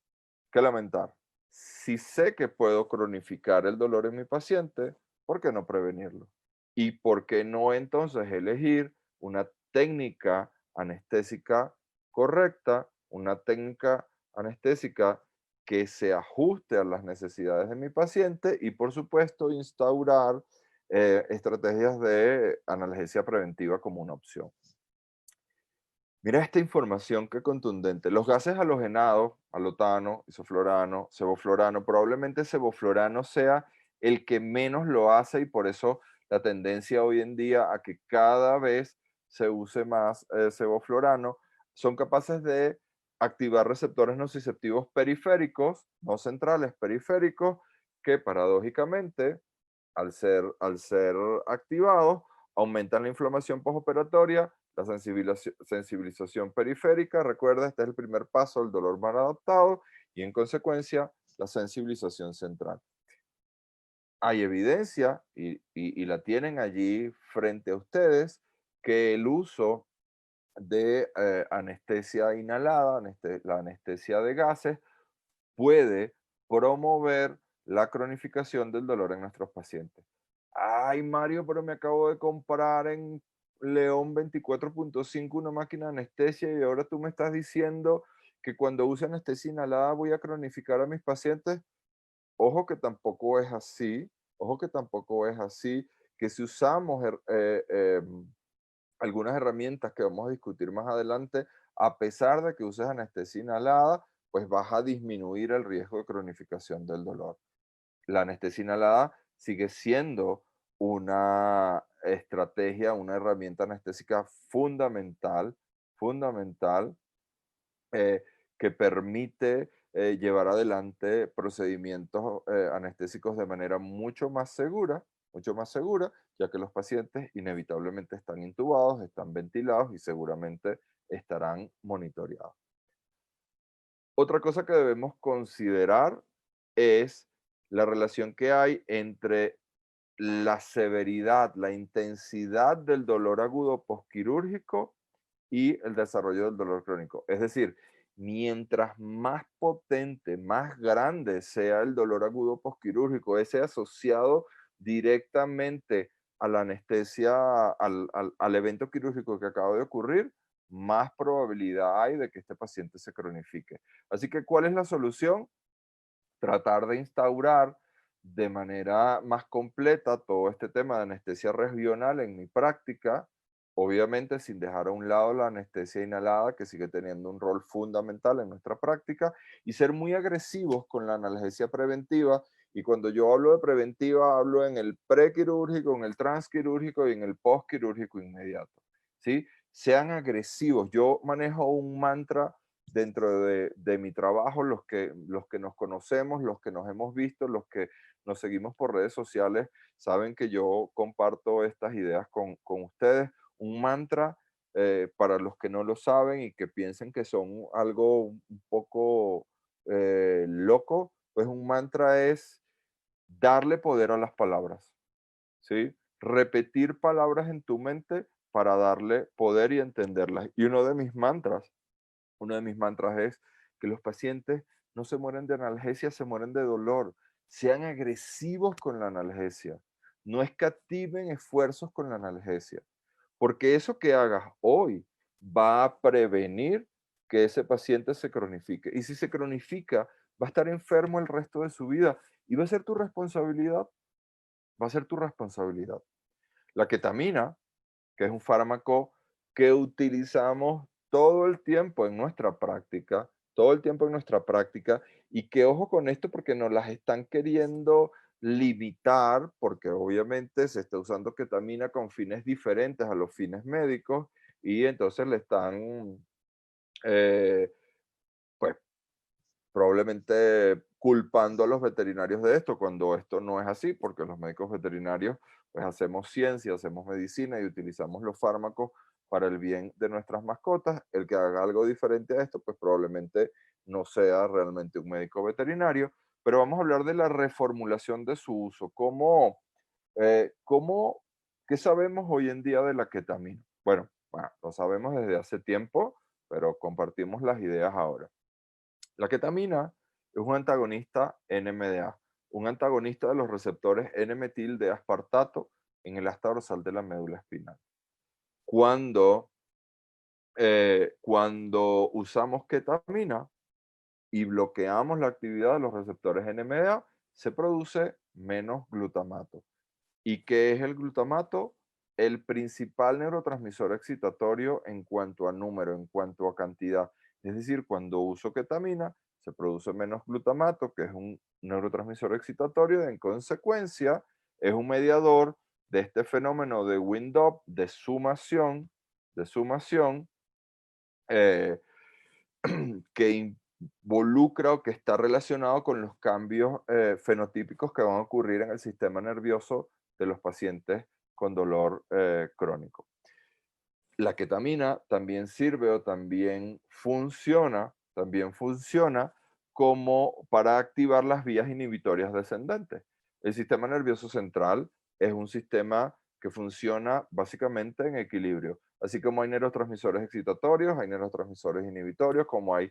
que lamentar. Si sé que puedo cronificar el dolor en mi paciente, ¿por qué no prevenirlo? ¿Y por qué no entonces elegir una técnica anestésica correcta, una técnica anestésica que se ajuste a las necesidades de mi paciente, y por supuesto instaurar estrategias de analgesia preventiva como una opción? Mira esta información, qué contundente. Los gases halogenados, halotano, isoflorano, sevoflorano, probablemente sevoflorano sea el que menos lo hace, y por eso la tendencia hoy en día a que cada vez se use más sevoflorano, son capaces de activar receptores nociceptivos periféricos, no centrales, periféricos, que paradójicamente, al ser activados, aumentan la inflamación postoperatoria, la sensibilización periférica. Recuerda, este es el primer paso del dolor mal adaptado, y en consecuencia la sensibilización central. Hay evidencia, y la tienen allí frente a ustedes, que el uso de anestesia inhalada, la anestesia de gases, puede promover la cronificación del dolor en nuestros pacientes. Ay, Mario, pero me acabo de comprar en León 24.5 una máquina de anestesia, y ahora tú me estás diciendo que cuando use anestesia inhalada voy a cronificar a mis pacientes. Ojo que tampoco es así, ojo que tampoco es así, que si usamos algunas herramientas que vamos a discutir más adelante, a pesar de que uses anestesia inhalada, pues vas a disminuir el riesgo de cronificación del dolor. La anestesia inhalada sigue siendo una estrategia, una herramienta anestésica fundamental, fundamental, eh, que permite llevar adelante procedimientos anestésicos de manera mucho más segura, ya que los pacientes inevitablemente están intubados, están ventilados y seguramente estarán monitoreados. Otra cosa que debemos considerar es la relación que hay entre la severidad, la intensidad del dolor agudo posquirúrgico y el desarrollo del dolor crónico. Es decir, mientras más potente, más grande sea el dolor agudo posquirúrgico, ese asociado directamente a la anestesia, al evento quirúrgico que acaba de ocurrir, más probabilidad hay de que este paciente se cronifique. Así que, ¿cuál es la solución? Tratar de instaurar de manera más completa todo este tema de anestesia regional en mi práctica, obviamente sin dejar a un lado la anestesia inhalada, que sigue teniendo un rol fundamental en nuestra práctica, y ser muy agresivos con la analgesia preventiva. Y cuando yo hablo de preventiva, hablo en el prequirúrgico, en el transquirúrgico y en el postquirúrgico inmediato, ¿sí? Sean agresivos. Yo manejo un mantra dentro de mi trabajo, los que nos conocemos, los que nos hemos visto, los que nos seguimos por redes sociales, saben que yo comparto estas ideas con ustedes. Un mantra, para los que no lo saben y que piensen que son algo un poco loco, pues un mantra es darle poder a las palabras, ¿sí? Repetir palabras en tu mente para darle poder y entenderlas. Y uno de mis mantras es que los pacientes no se mueren de analgesia, se mueren de dolor. Sean agresivos con la analgesia. No escativen esfuerzos con la analgesia. Porque eso que hagas hoy va a prevenir que ese paciente se cronifique. Y si se cronifica, va a estar enfermo el resto de su vida. Y va a ser tu responsabilidad. Va a ser tu responsabilidad. La ketamina, que es un fármaco que utilizamos todo el tiempo en nuestra práctica, todo el tiempo en nuestra práctica, y que ojo con esto porque nos las están queriendo limitar, porque obviamente se está usando ketamina con fines diferentes a los fines médicos, y entonces le están, eh, pues probablemente culpando a los veterinarios de esto, cuando esto no es así, porque los médicos veterinarios pues hacemos ciencia, hacemos medicina y utilizamos los fármacos para el bien de nuestras mascotas. El que haga algo diferente a esto, pues probablemente no sea realmente un médico veterinario, pero vamos a hablar de la reformulación de su uso. ¿Cómo, qué sabemos hoy en día de la ketamina? Bueno, lo sabemos desde hace tiempo, pero compartimos las ideas ahora. La ketamina es un antagonista NMDA, un antagonista de los receptores N-metil de aspartato en el asta dorsal de la médula espinal. Cuando, cuando usamos ketamina y bloqueamos la actividad de los receptores NMDA, se produce menos glutamato. ¿Y qué es el glutamato? El principal neurotransmisor excitatorio en cuanto a número, en cuanto a cantidad. Es decir, cuando uso ketamina, se produce menos glutamato, que es un neurotransmisor excitatorio, y en consecuencia es un mediador de este fenómeno de wind-up, de sumación, eh, que involucra o que está relacionado con los cambios fenotípicos que van a ocurrir en el sistema nervioso de los pacientes con dolor crónico. La ketamina también sirve o también funciona como para activar las vías inhibitorias descendentes. El sistema nervioso central es un sistema que funciona básicamente en equilibrio. Así como hay neurotransmisores excitatorios, hay neurotransmisores inhibitorios, como hay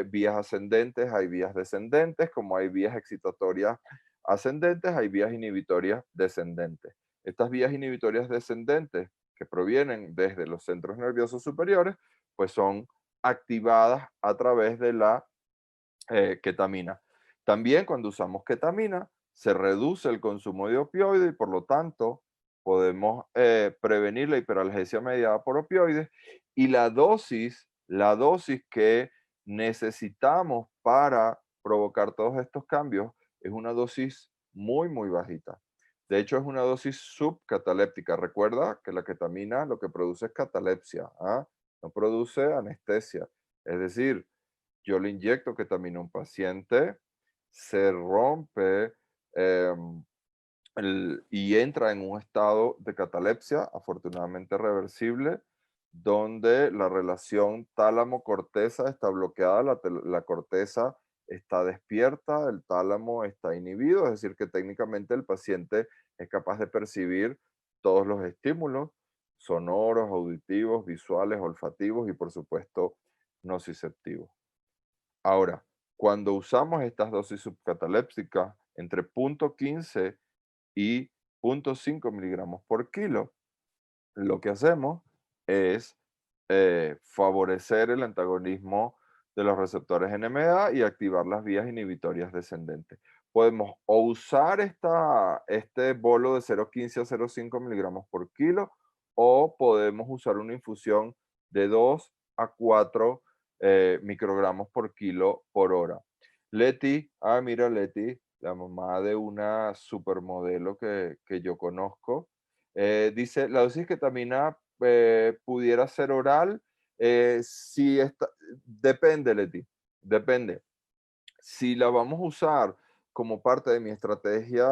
vías ascendentes, hay vías descendentes, como hay vías excitatorias ascendentes, hay vías inhibitorias descendentes. Estas vías inhibitorias descendentes que provienen desde los centros nerviosos superiores, pues son activadas a través de la ketamina. También cuando usamos ketamina, se reduce el consumo de opioides y por lo tanto podemos prevenir la hiperalgesia mediada por opioides y la dosis que necesitamos para provocar todos estos cambios es una dosis muy, muy bajita. De hecho, es una dosis subcataléptica. Recuerda que la ketamina lo que produce es catalepsia, ¿ah? No produce anestesia. Es decir, yo le inyecto ketamina a un paciente, se rompe y entra en un estado de catalepsia, afortunadamente reversible, donde la relación tálamo-corteza está bloqueada, la corteza está despierta, el tálamo está inhibido, es decir, que técnicamente el paciente es capaz de percibir todos los estímulos sonoros, auditivos, visuales, olfativos y por supuesto nociceptivos. Ahora, cuando usamos estas dosis subcatalépticas entre 0,15 y 0,5 miligramos por kilo, lo que hacemos es favorecer el antagonismo de los receptores NMDA y activar las vías inhibitorias descendentes. Podemos o usar este bolo de 0,15 a 0,5 miligramos por kilo o podemos usar una infusión de 2 a 4 microgramos por kilo por hora. Leti, mira Leti, la mamá de una supermodelo que yo conozco, dice, la dosis de ketamina pudiera ser oral Depende, Leti, depende. Si la vamos a usar como parte de mi estrategia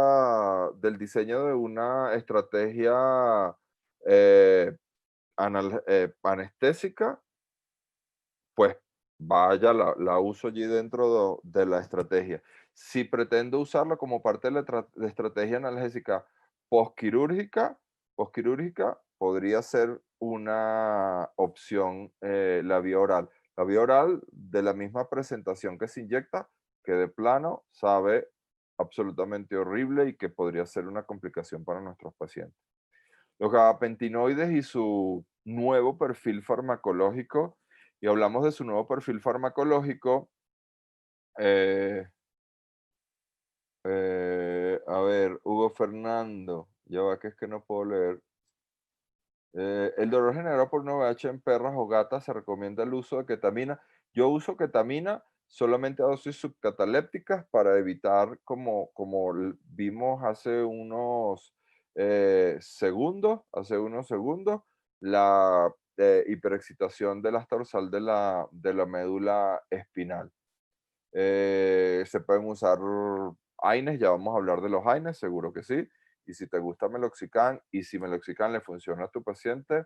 del diseño de una estrategia eh, anestésica, pues vaya, la uso allí dentro de la estrategia. Si pretendo usarla como parte de la estrategia analgésica postquirúrgica, podría ser una opción la vía oral. La vía oral, de la misma presentación que se inyecta, que de plano sabe absolutamente horrible y que podría ser una complicación para nuestros pacientes. Los gabapentinoides y su nuevo perfil farmacológico, y hablamos de su nuevo perfil farmacológico, eh, a ver, Hugo Fernando, ya va que es que no puedo leer. El dolor generado por un VH en perras o gatas se recomienda el uso de ketamina. Yo uso ketamina solamente a dosis subcatalépticas para evitar, como vimos hace unos segundos, la hiperexcitación de la dorsal de la médula espinal. Se pueden usar AINES, ya vamos a hablar de los AINES, seguro que sí. Y si te gusta meloxicam y si meloxicam le funciona a tu paciente,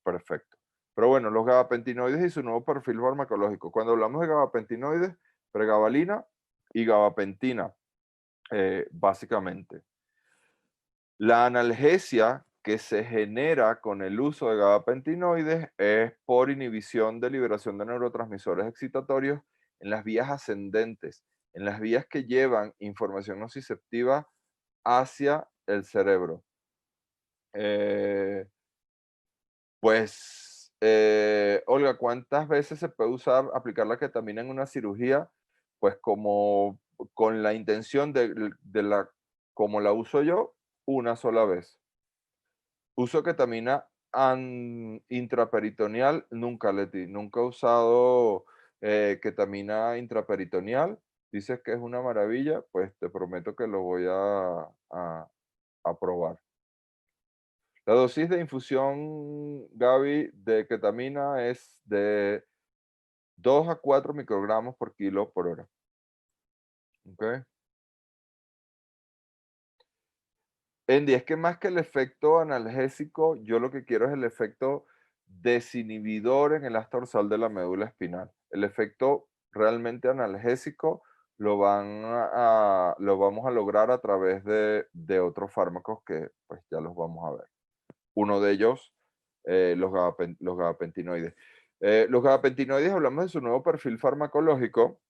perfecto. Pero bueno, los gabapentinoides y su nuevo perfil farmacológico. Cuando hablamos de gabapentinoides, pregabalina y gabapentina, básicamente. La analgesia que se genera con el uso de gabapentinoides es por inhibición de liberación de neurotransmisores excitatorios en las vías ascendentes, en las vías que llevan información nociceptiva hacia el cerebro. Eh, Olga, ¿cuántas veces se puede aplicar la ketamina en una cirugía? Pues como con la intención como la uso yo, una sola vez. Uso ketamina intraperitoneal, nunca, Leti, nunca he usado ketamina intraperitoneal. Dices que es una maravilla, pues te prometo que lo voy a probar. La dosis de infusión, Gaby, de ketamina es de 2 a 4 microgramos por kilo por hora. ¿Ok? Andy, es que más que el efecto analgésico, yo lo que quiero es el efecto desinhibidor en el asta dorsal de la médula espinal. El efecto realmente analgésico lo vamos a lograr a través de otros fármacos que pues ya los vamos a ver. Uno de ellos, los gabapentinoides. Los gabapentinoides, hablamos de su nuevo perfil farmacológico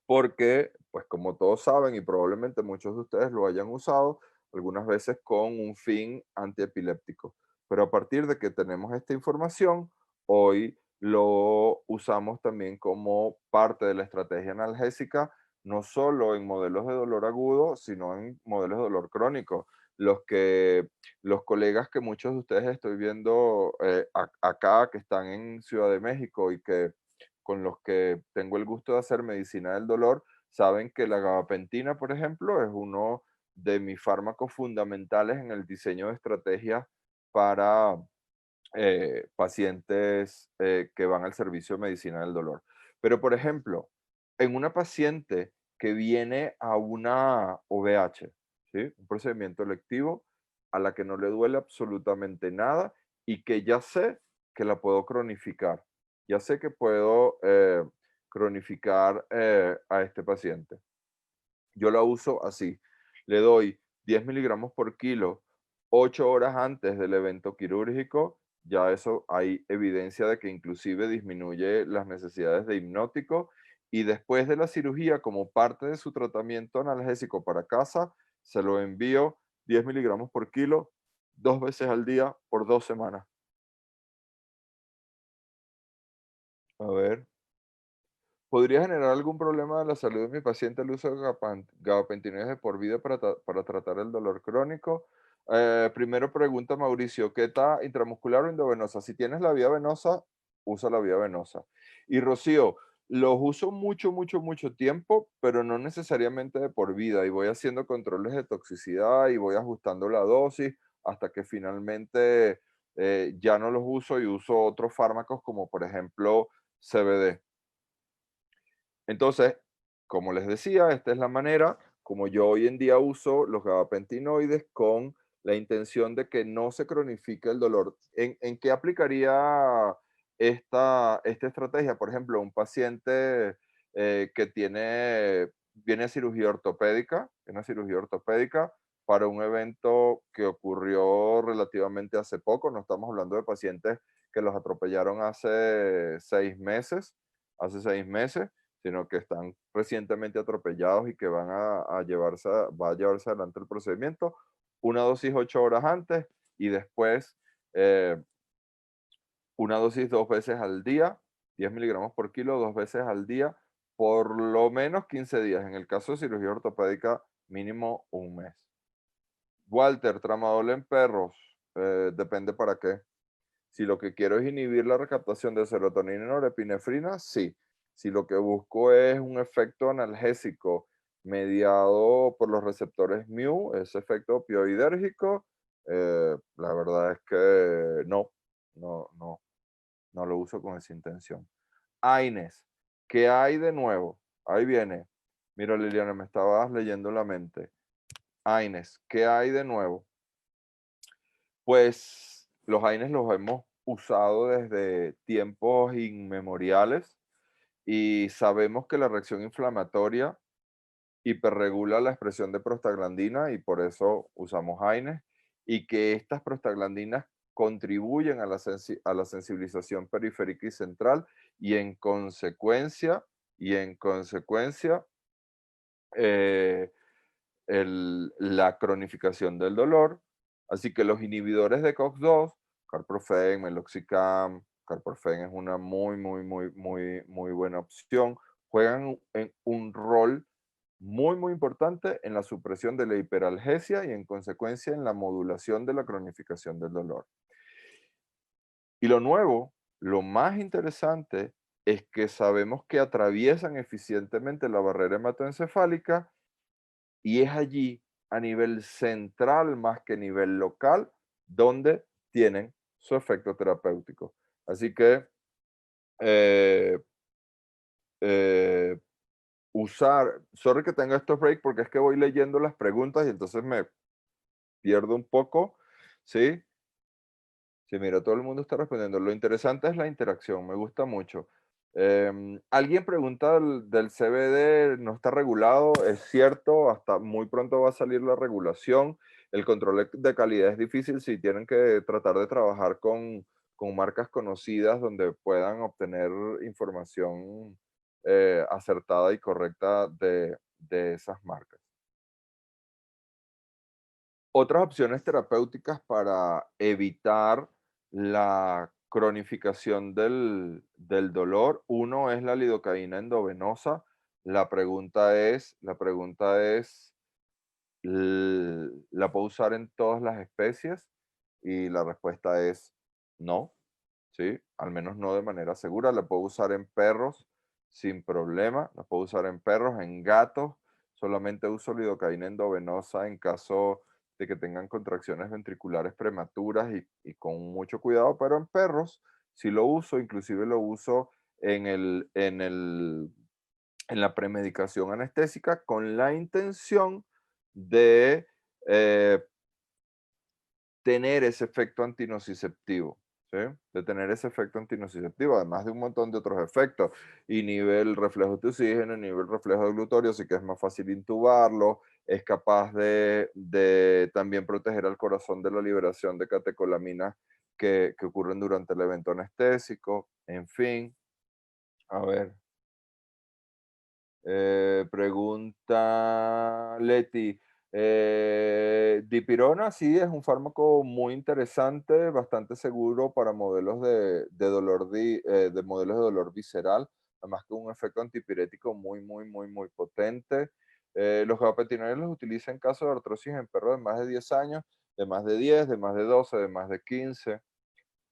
porque, pues como todos saben y probablemente muchos de ustedes lo hayan usado, algunas veces con un fin antiepiléptico. Pero a partir de que tenemos esta información, hoy lo usamos también como parte de la estrategia analgésica, no solo en modelos de dolor agudo, sino en modelos de dolor crónico. Los colegas que muchos de ustedes estoy viendo acá, que están en Ciudad de México y que con los que tengo el gusto de hacer medicina del dolor, saben que la gabapentina, por ejemplo, es uno de mis fármacos fundamentales en el diseño de estrategias para pacientes que van al servicio de medicina del dolor. Pero, por ejemplo, en una paciente que viene a una OVH, ¿sí? Un procedimiento electivo a la que no le duele absolutamente nada y que ya sé que la puedo cronificar. Ya sé que puedo cronificar a este paciente. Yo la uso así. Le doy 10 miligramos por kilo 8 horas antes del evento quirúrgico. Ya eso hay evidencia de que inclusive disminuye las necesidades de hipnótico. Y después de la cirugía, como parte de su tratamiento analgésico para casa, se lo envío 10 miligramos por kilo 2 veces al día por 2 semanas. A ver. ¿Podría generar algún problema de la salud de mi paciente el uso de gabapentinoides de por vida para tratar el dolor crónico? Primero pregunta Mauricio, ¿qué está intramuscular o endovenosa? Si tienes la vía venosa, usa la vía venosa. Y Rocío, los uso mucho, mucho, mucho tiempo, pero no necesariamente de por vida. Y voy haciendo controles de toxicidad y voy ajustando la dosis hasta que finalmente ya no los uso y uso otros fármacos como por ejemplo CBD. Entonces, como les decía, esta es la manera como yo hoy en día uso los gabapentinoides con la intención de que no se cronifique el dolor. ¿En qué aplicaría esta estrategia? Por ejemplo, un paciente que viene a cirugía ortopédica, una cirugía ortopédica para un evento que ocurrió relativamente hace poco. No estamos hablando de pacientes que los atropellaron hace 6 meses, sino que están recientemente atropellados y que va a llevarse adelante el procedimiento. Una dosis 8 horas antes y después eh, una dosis 2 veces al día, 10 miligramos por kilo, 2 veces al día, por lo menos 15 días. En el caso de cirugía ortopédica, mínimo un mes. Walter, tramadol en perros, depende para qué. Si lo que quiero es inhibir la recaptación de serotonina y norepinefrina, sí. Si lo que busco es un efecto analgésico mediado por los receptores mu, ese efecto opioidérgico, la verdad es que no lo uso con esa intención. AINES, ¿qué hay de nuevo? Ahí viene. Mira, Liliana, me estabas leyendo la mente. AINES, ¿qué hay de nuevo? Pues los AINES los hemos usado desde tiempos inmemoriales y sabemos que la reacción inflamatoria hiperregula la expresión de prostaglandina y por eso usamos AINES y que estas prostaglandinas contribuyen a la sensibilización periférica y central y en consecuencia eh, la cronificación del dolor. Así que los inhibidores de COX-2, carprofen, meloxicam, carprofen es una muy buena opción, juegan un rol muy importante en la supresión de la hiperalgesia y en consecuencia en la modulación de la cronificación del dolor. Y lo nuevo, lo más interesante, es que sabemos que atraviesan eficientemente la barrera hematoencefálica y es allí, a nivel central más que a nivel local, donde tienen su efecto terapéutico. Así que eh, eh, sorry que tenga estos breaks porque es que voy leyendo las preguntas y entonces me pierdo un poco, ¿sí? Sí, mira, todo el mundo está respondiendo. Lo interesante es la interacción, me gusta mucho. Alguien pregunta del CBD, no está regulado, es cierto, hasta muy pronto va a salir la regulación. El control de calidad es difícil si tienen que tratar de trabajar con marcas conocidas donde puedan obtener información acertada y correcta de esas marcas. Otras opciones terapéuticas para evitar la cronificación del dolor. Uno es la lidocaína endovenosa. La pregunta es, ¿la puedo usar en todas las especies? Y la respuesta es no, ¿sí? Al menos no de manera segura. La puedo usar en perros sin problema. La puedo usar en perros, en gatos. Solamente uso lidocaína endovenosa en caso de que tengan contracciones ventriculares prematuras y con mucho cuidado, pero en perros sí lo uso, inclusive lo uso en la premedicación anestésica con la intención de eh, tener ese efecto antinociceptivo, ¿sí? De tener ese efecto antinociceptivo, además de un montón de otros efectos, inhibe el reflejo de oxígeno, inhibe el reflejo de glutorio, así que es más fácil intubarlo, es capaz de también proteger al corazón de la liberación de catecolaminas que ocurren durante el evento anestésico, en fin, a ver. Pregunta Leti. Dipirona sí es un fármaco muy interesante, bastante seguro para modelos de dolor, de modelos de dolor visceral, además que un efecto antipirético muy potente. Los gabapentinoides los utilizan en caso de artrosis en perros de más de 10 años, de más de 10, de más de 12, de más de 15.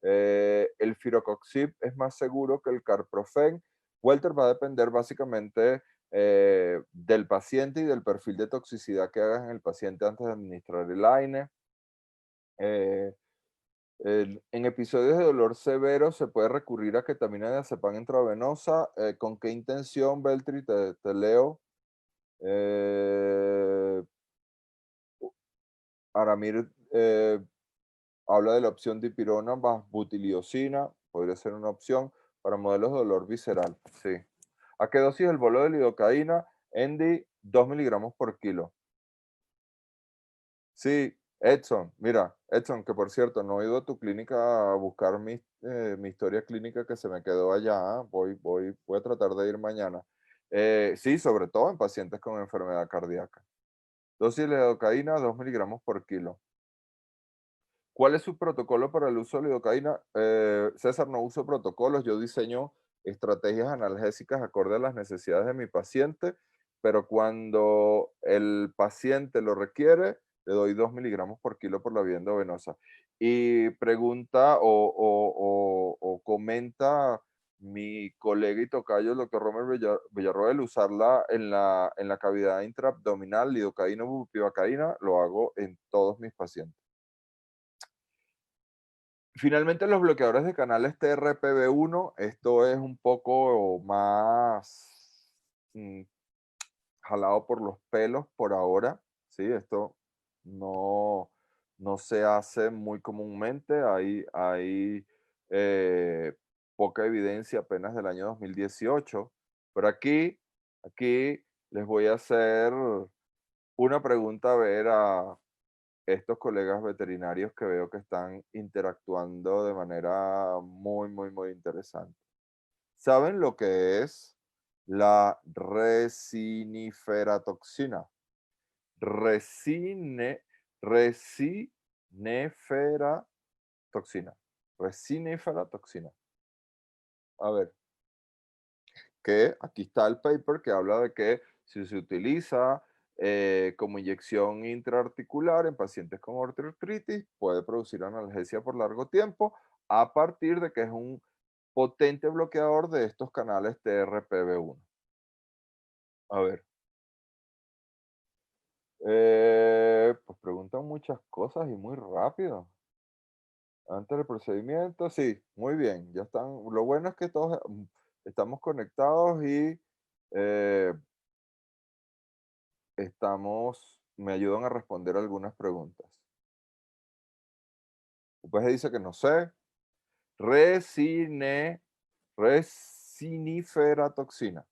El firocoxib es más seguro que el carprofen. Walter, va a depender básicamente del paciente y del perfil de toxicidad que hagas en el paciente antes de administrar el AINE. Eh, En episodios de dolor severo se puede recurrir a ketamina de diazepam intravenosa. ¿Con qué intención, Beltri? Te leo. Eh, Aramir habla de la opción dipirona más butiliosina. Podría ser una opción para modelos de dolor visceral. Sí. ¿A qué dosis el bolo de lidocaína? Andy, 2 miligramos por kilo. Sí, Edson, mira, Edson, que por cierto, no he ido a tu clínica a buscar mi historia clínica que se me quedó allá. Voy a tratar de ir mañana. Sí, sobre todo en pacientes con enfermedad cardíaca. Dosis de lidocaína, 2 miligramos por kilo. ¿Cuál es su protocolo para el uso de lidocaína? César, no uso protocolos, yo diseño estrategias analgésicas acorde a las necesidades de mi paciente, pero cuando el paciente lo requiere, le doy 2 miligramos por kilo por la vía endovenosa. Y pregunta o comenta mi colega y tocayo, el doctor Romer Villarroel, usarla en la cavidad intraabdominal, lidocaína o bupivacaína, lo hago en todos mis pacientes. Finalmente, los bloqueadores de canales TRPV1, esto es un poco más jalado por los pelos por ahora, ¿sí? Esto no, no se hace muy comúnmente, hay poca evidencia apenas del año 2018, pero aquí les voy a hacer una pregunta a ver a estos colegas veterinarios que veo que están interactuando de manera muy interesante. ¿Saben lo que es la resiniferatoxina? Resine, resineferatoxina. Resineferatoxina. A ver, que aquí está el paper que habla de que si se utiliza como inyección intraarticular en pacientes con osteoartritis, puede producir analgesia por largo tiempo a partir de que es un potente bloqueador de estos canales TRPV1. A ver, pues preguntan muchas cosas y muy rápido. Antes del procedimiento, sí, muy bien, ya están. Lo bueno es que todos estamos conectados y eh, me ayudan a responder algunas preguntas. Después dice que no sé. Resine, resiniferatoxina.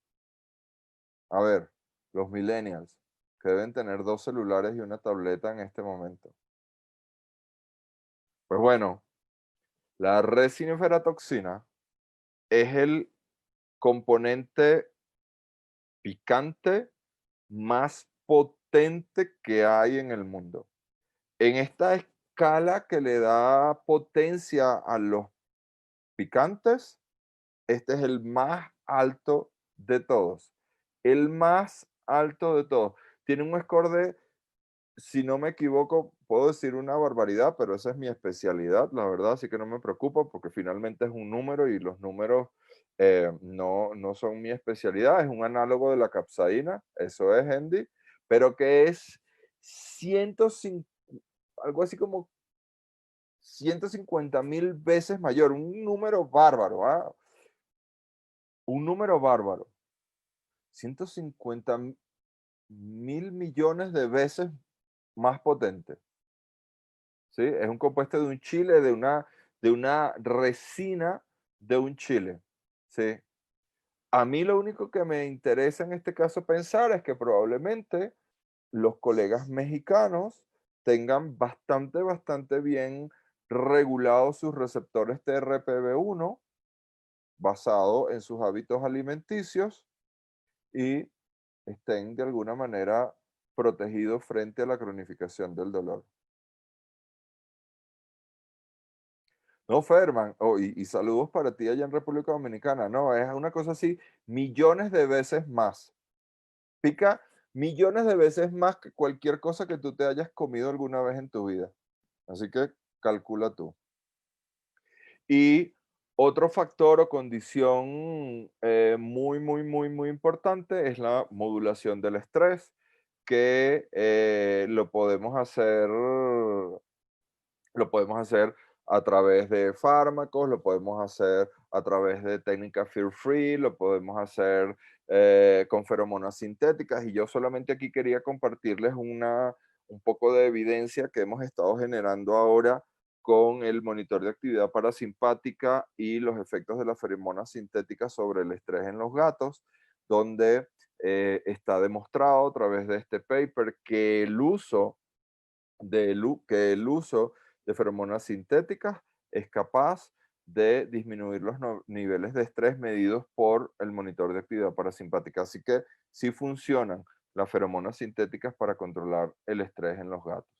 A ver, los millennials, que deben tener 2 celulares y una tableta en este momento. Pues bueno, la resiniferatoxina es el componente picante más potente que hay en el mundo. En esta escala que le da potencia a los picantes, este es el más alto de todos. El más alto de todos. Tiene un score de, si no me equivoco, puedo decir una barbaridad, pero esa es mi especialidad, la verdad, así que no me preocupa porque finalmente es un número y los números no son mi especialidad, es un análogo de la capsaína, eso es, Andy, pero que es 150, algo así como 150.000 veces mayor, un número bárbaro, ¿ah? Un número bárbaro. 150.000 millones de veces más potente. ¿Sí? Es un compuesto de un chile, de una resina de un chile. ¿Sí? A mí lo único que me interesa en este caso pensar es que probablemente los colegas mexicanos tengan bastante bien regulados sus receptores TRPV1 basado en sus hábitos alimenticios y estén de alguna manera protegidos frente a la cronificación del dolor. No, Ferman, y saludos para ti allá en República Dominicana. No, es una cosa así, millones de veces más. Pica millones de veces más que cualquier cosa que tú te hayas comido alguna vez en tu vida. Así que calcula tú. Y otro factor o condición muy importante es la modulación del estrés, que lo podemos hacer a través de fármacos, lo podemos hacer a través de técnicas fear-free, lo podemos hacer con feromonas sintéticas, y yo solamente aquí quería compartirles un poco de evidencia que hemos estado generando ahora con el monitor de actividad parasimpática y los efectos de las feromonas sintéticas sobre el estrés en los gatos, donde está demostrado a través de este paper que que el uso de feromonas sintéticas es capaz de disminuir los niveles de estrés medidos por el monitor de actividad parasimpática. Así que sí funcionan las feromonas sintéticas para controlar el estrés en los gatos.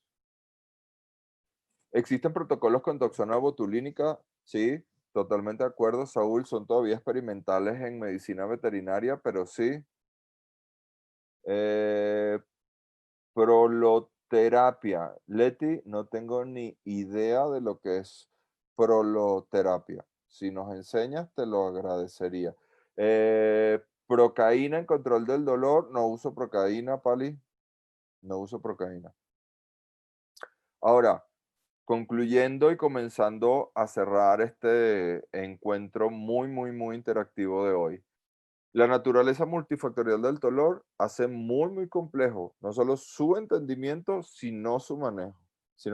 ¿Existen protocolos con toxona botulínica? Sí, totalmente de acuerdo, Saúl. Son todavía experimentales en medicina veterinaria, pero sí. Eh, Proloterapia. Leti, no tengo ni idea de lo que es proloterapia. Si nos enseñas, te lo agradecería. Procaína en control del dolor. No uso procaína, Pali. No uso procaína. Ahora, concluyendo y comenzando a cerrar este encuentro muy interactivo de hoy. La naturaleza multifactorial del dolor hace muy complejo no solo su entendimiento, sino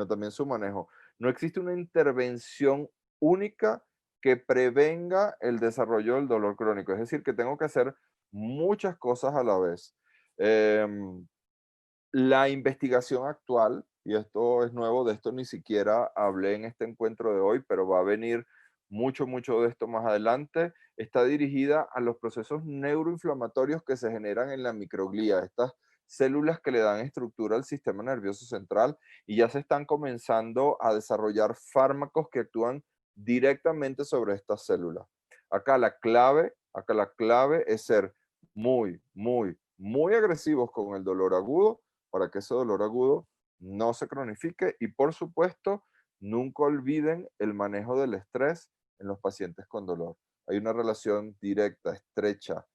también su manejo. No existe una intervención única que prevenga el desarrollo del dolor crónico. Es decir, que tengo que hacer muchas cosas a la vez. Em, la investigación actual, y esto es nuevo, de esto ni siquiera hablé en este encuentro de hoy, pero va a venir mucho de esto más adelante, está dirigida a los procesos neuroinflamatorios que se generan en la microglía, estas células que le dan estructura al sistema nervioso central, y ya se están comenzando a desarrollar fármacos que actúan directamente sobre estas células. Acá la clave es ser muy agresivos con el dolor agudo para que ese dolor agudo no se cronifique, y por supuesto nunca olviden el manejo del estrés en los pacientes con dolor. Hay una relación directa, estrecha,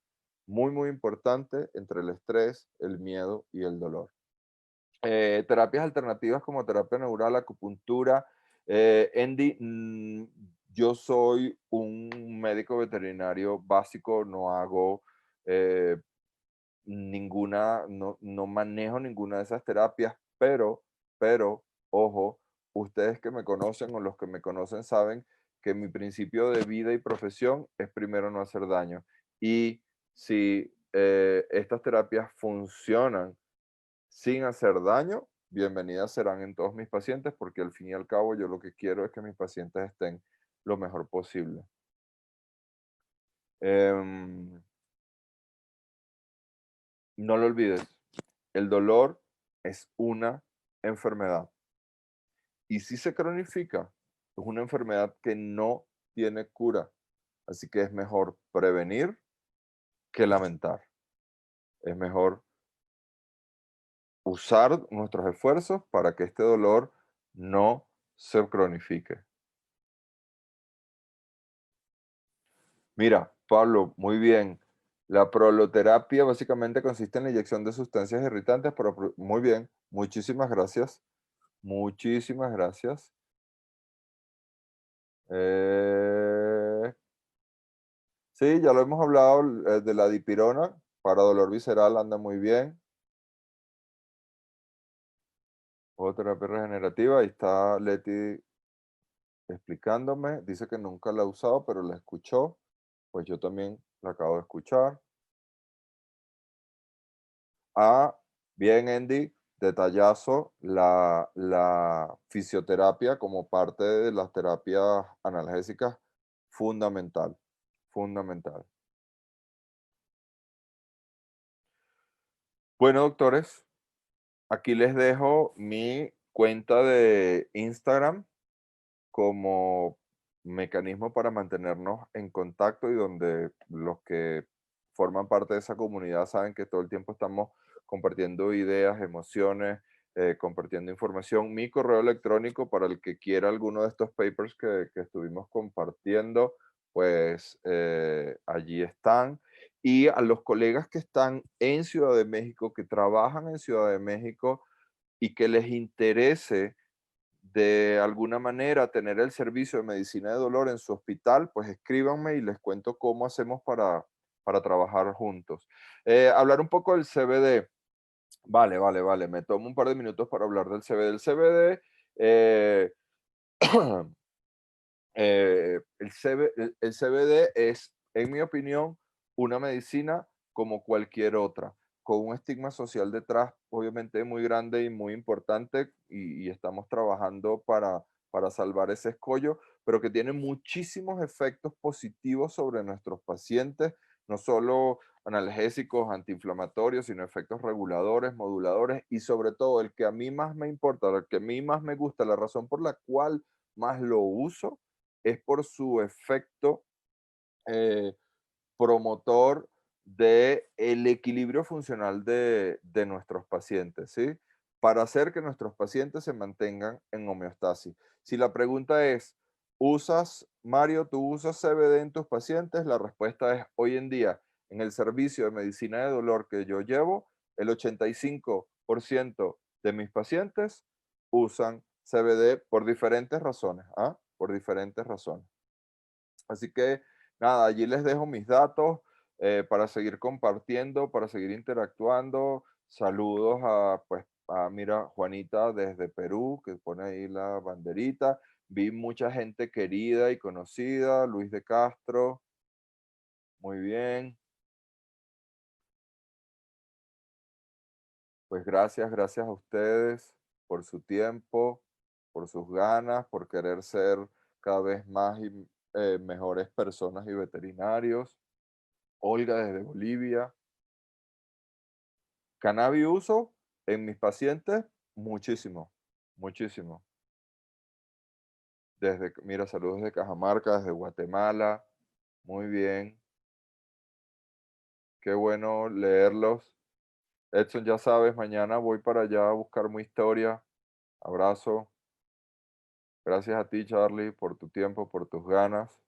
muy importante entre el estrés, el miedo y el dolor. Terapias alternativas como terapia neural, acupuntura. Andy, yo soy un médico veterinario básico, no hago no manejo ninguna de esas terapias, pero, ojo, ustedes que me conocen o los que me conocen saben que mi principio de vida y profesión es primero no hacer daño. Y si estas terapias funcionan sin hacer daño, bienvenidas serán en todos mis pacientes, porque al fin y al cabo yo lo que quiero es que mis pacientes estén lo mejor posible. Em, no lo olvides, el dolor es una enfermedad. Y si se cronifica, es una enfermedad que no tiene cura. Así que es mejor prevenir que lamentar. Es mejor usar nuestros esfuerzos para que este dolor no se cronifique. Mira, Pablo, muy bien. La proloterapia básicamente consiste en la inyección de sustancias irritantes, pero muy bien. Muchísimas gracias. Muchísimas gracias. Eh, sí, ya lo hemos hablado de la dipirona para dolor visceral, anda muy bien. O terapia regenerativa, ahí está Leti explicándome. Dice que nunca la ha usado, pero la escuchó. Pues yo también la acabo de escuchar. Ah, bien, Andy, detallazo, la fisioterapia como parte de las terapias analgésicas, fundamental, fundamental. Bueno, doctores, aquí les dejo mi cuenta de Instagram como mecanismo para mantenernos en contacto, y donde los que forman parte de esa comunidad saben que todo el tiempo estamos compartiendo ideas, emociones, compartiendo información. Mi correo electrónico para el que quiera alguno de estos papers que estuvimos compartiendo, pues allí están. Y a los colegas que están en Ciudad de México, que trabajan en Ciudad de México y que les interese de alguna manera tener el servicio de medicina de dolor en su hospital, pues escríbanme y les cuento cómo hacemos para trabajar juntos. Hablar un poco del CBD. Vale. Me tomo un par de minutos para hablar del CBD. El CBD, eh, el CBD es, en mi opinión, una medicina como cualquier otra, con un estigma social detrás, obviamente muy grande y muy importante, y estamos trabajando para salvar ese escollo, pero que tiene muchísimos efectos positivos sobre nuestros pacientes, no solo analgésicos, antiinflamatorios, sino efectos reguladores, moduladores, y sobre todo el que a mí más me importa, el que a mí más me gusta, la razón por la cual más lo uso, es por su efecto eh, promotor del equilibrio funcional de nuestros pacientes, ¿sí? Para hacer que nuestros pacientes se mantengan en homeostasis. Si la pregunta es, Mario, tú usas CBD en tus pacientes? La respuesta es, hoy en día, en el servicio de medicina de dolor que yo llevo, el 85% de mis pacientes usan CBD por diferentes razones, ¿ah? Por diferentes razones. Así que nada, allí les dejo mis datos para seguir compartiendo, para seguir interactuando. Saludos mira, Juanita desde Perú, que pone ahí la banderita. Vi mucha gente querida y conocida, Luis de Castro, muy bien. Pues gracias a ustedes por su tiempo, por sus ganas, por querer ser cada vez más y mejores personas y veterinarios. Olga desde Bolivia. Cannabis uso en mis pacientes muchísimo, muchísimo. Mira, saludos desde Cajamarca, desde Guatemala. Muy bien, qué bueno leerlos. Edson, ya sabes, mañana voy para allá a buscar mi historia. Abrazo. Gracias a ti, Charlie, por tu tiempo, por tus ganas.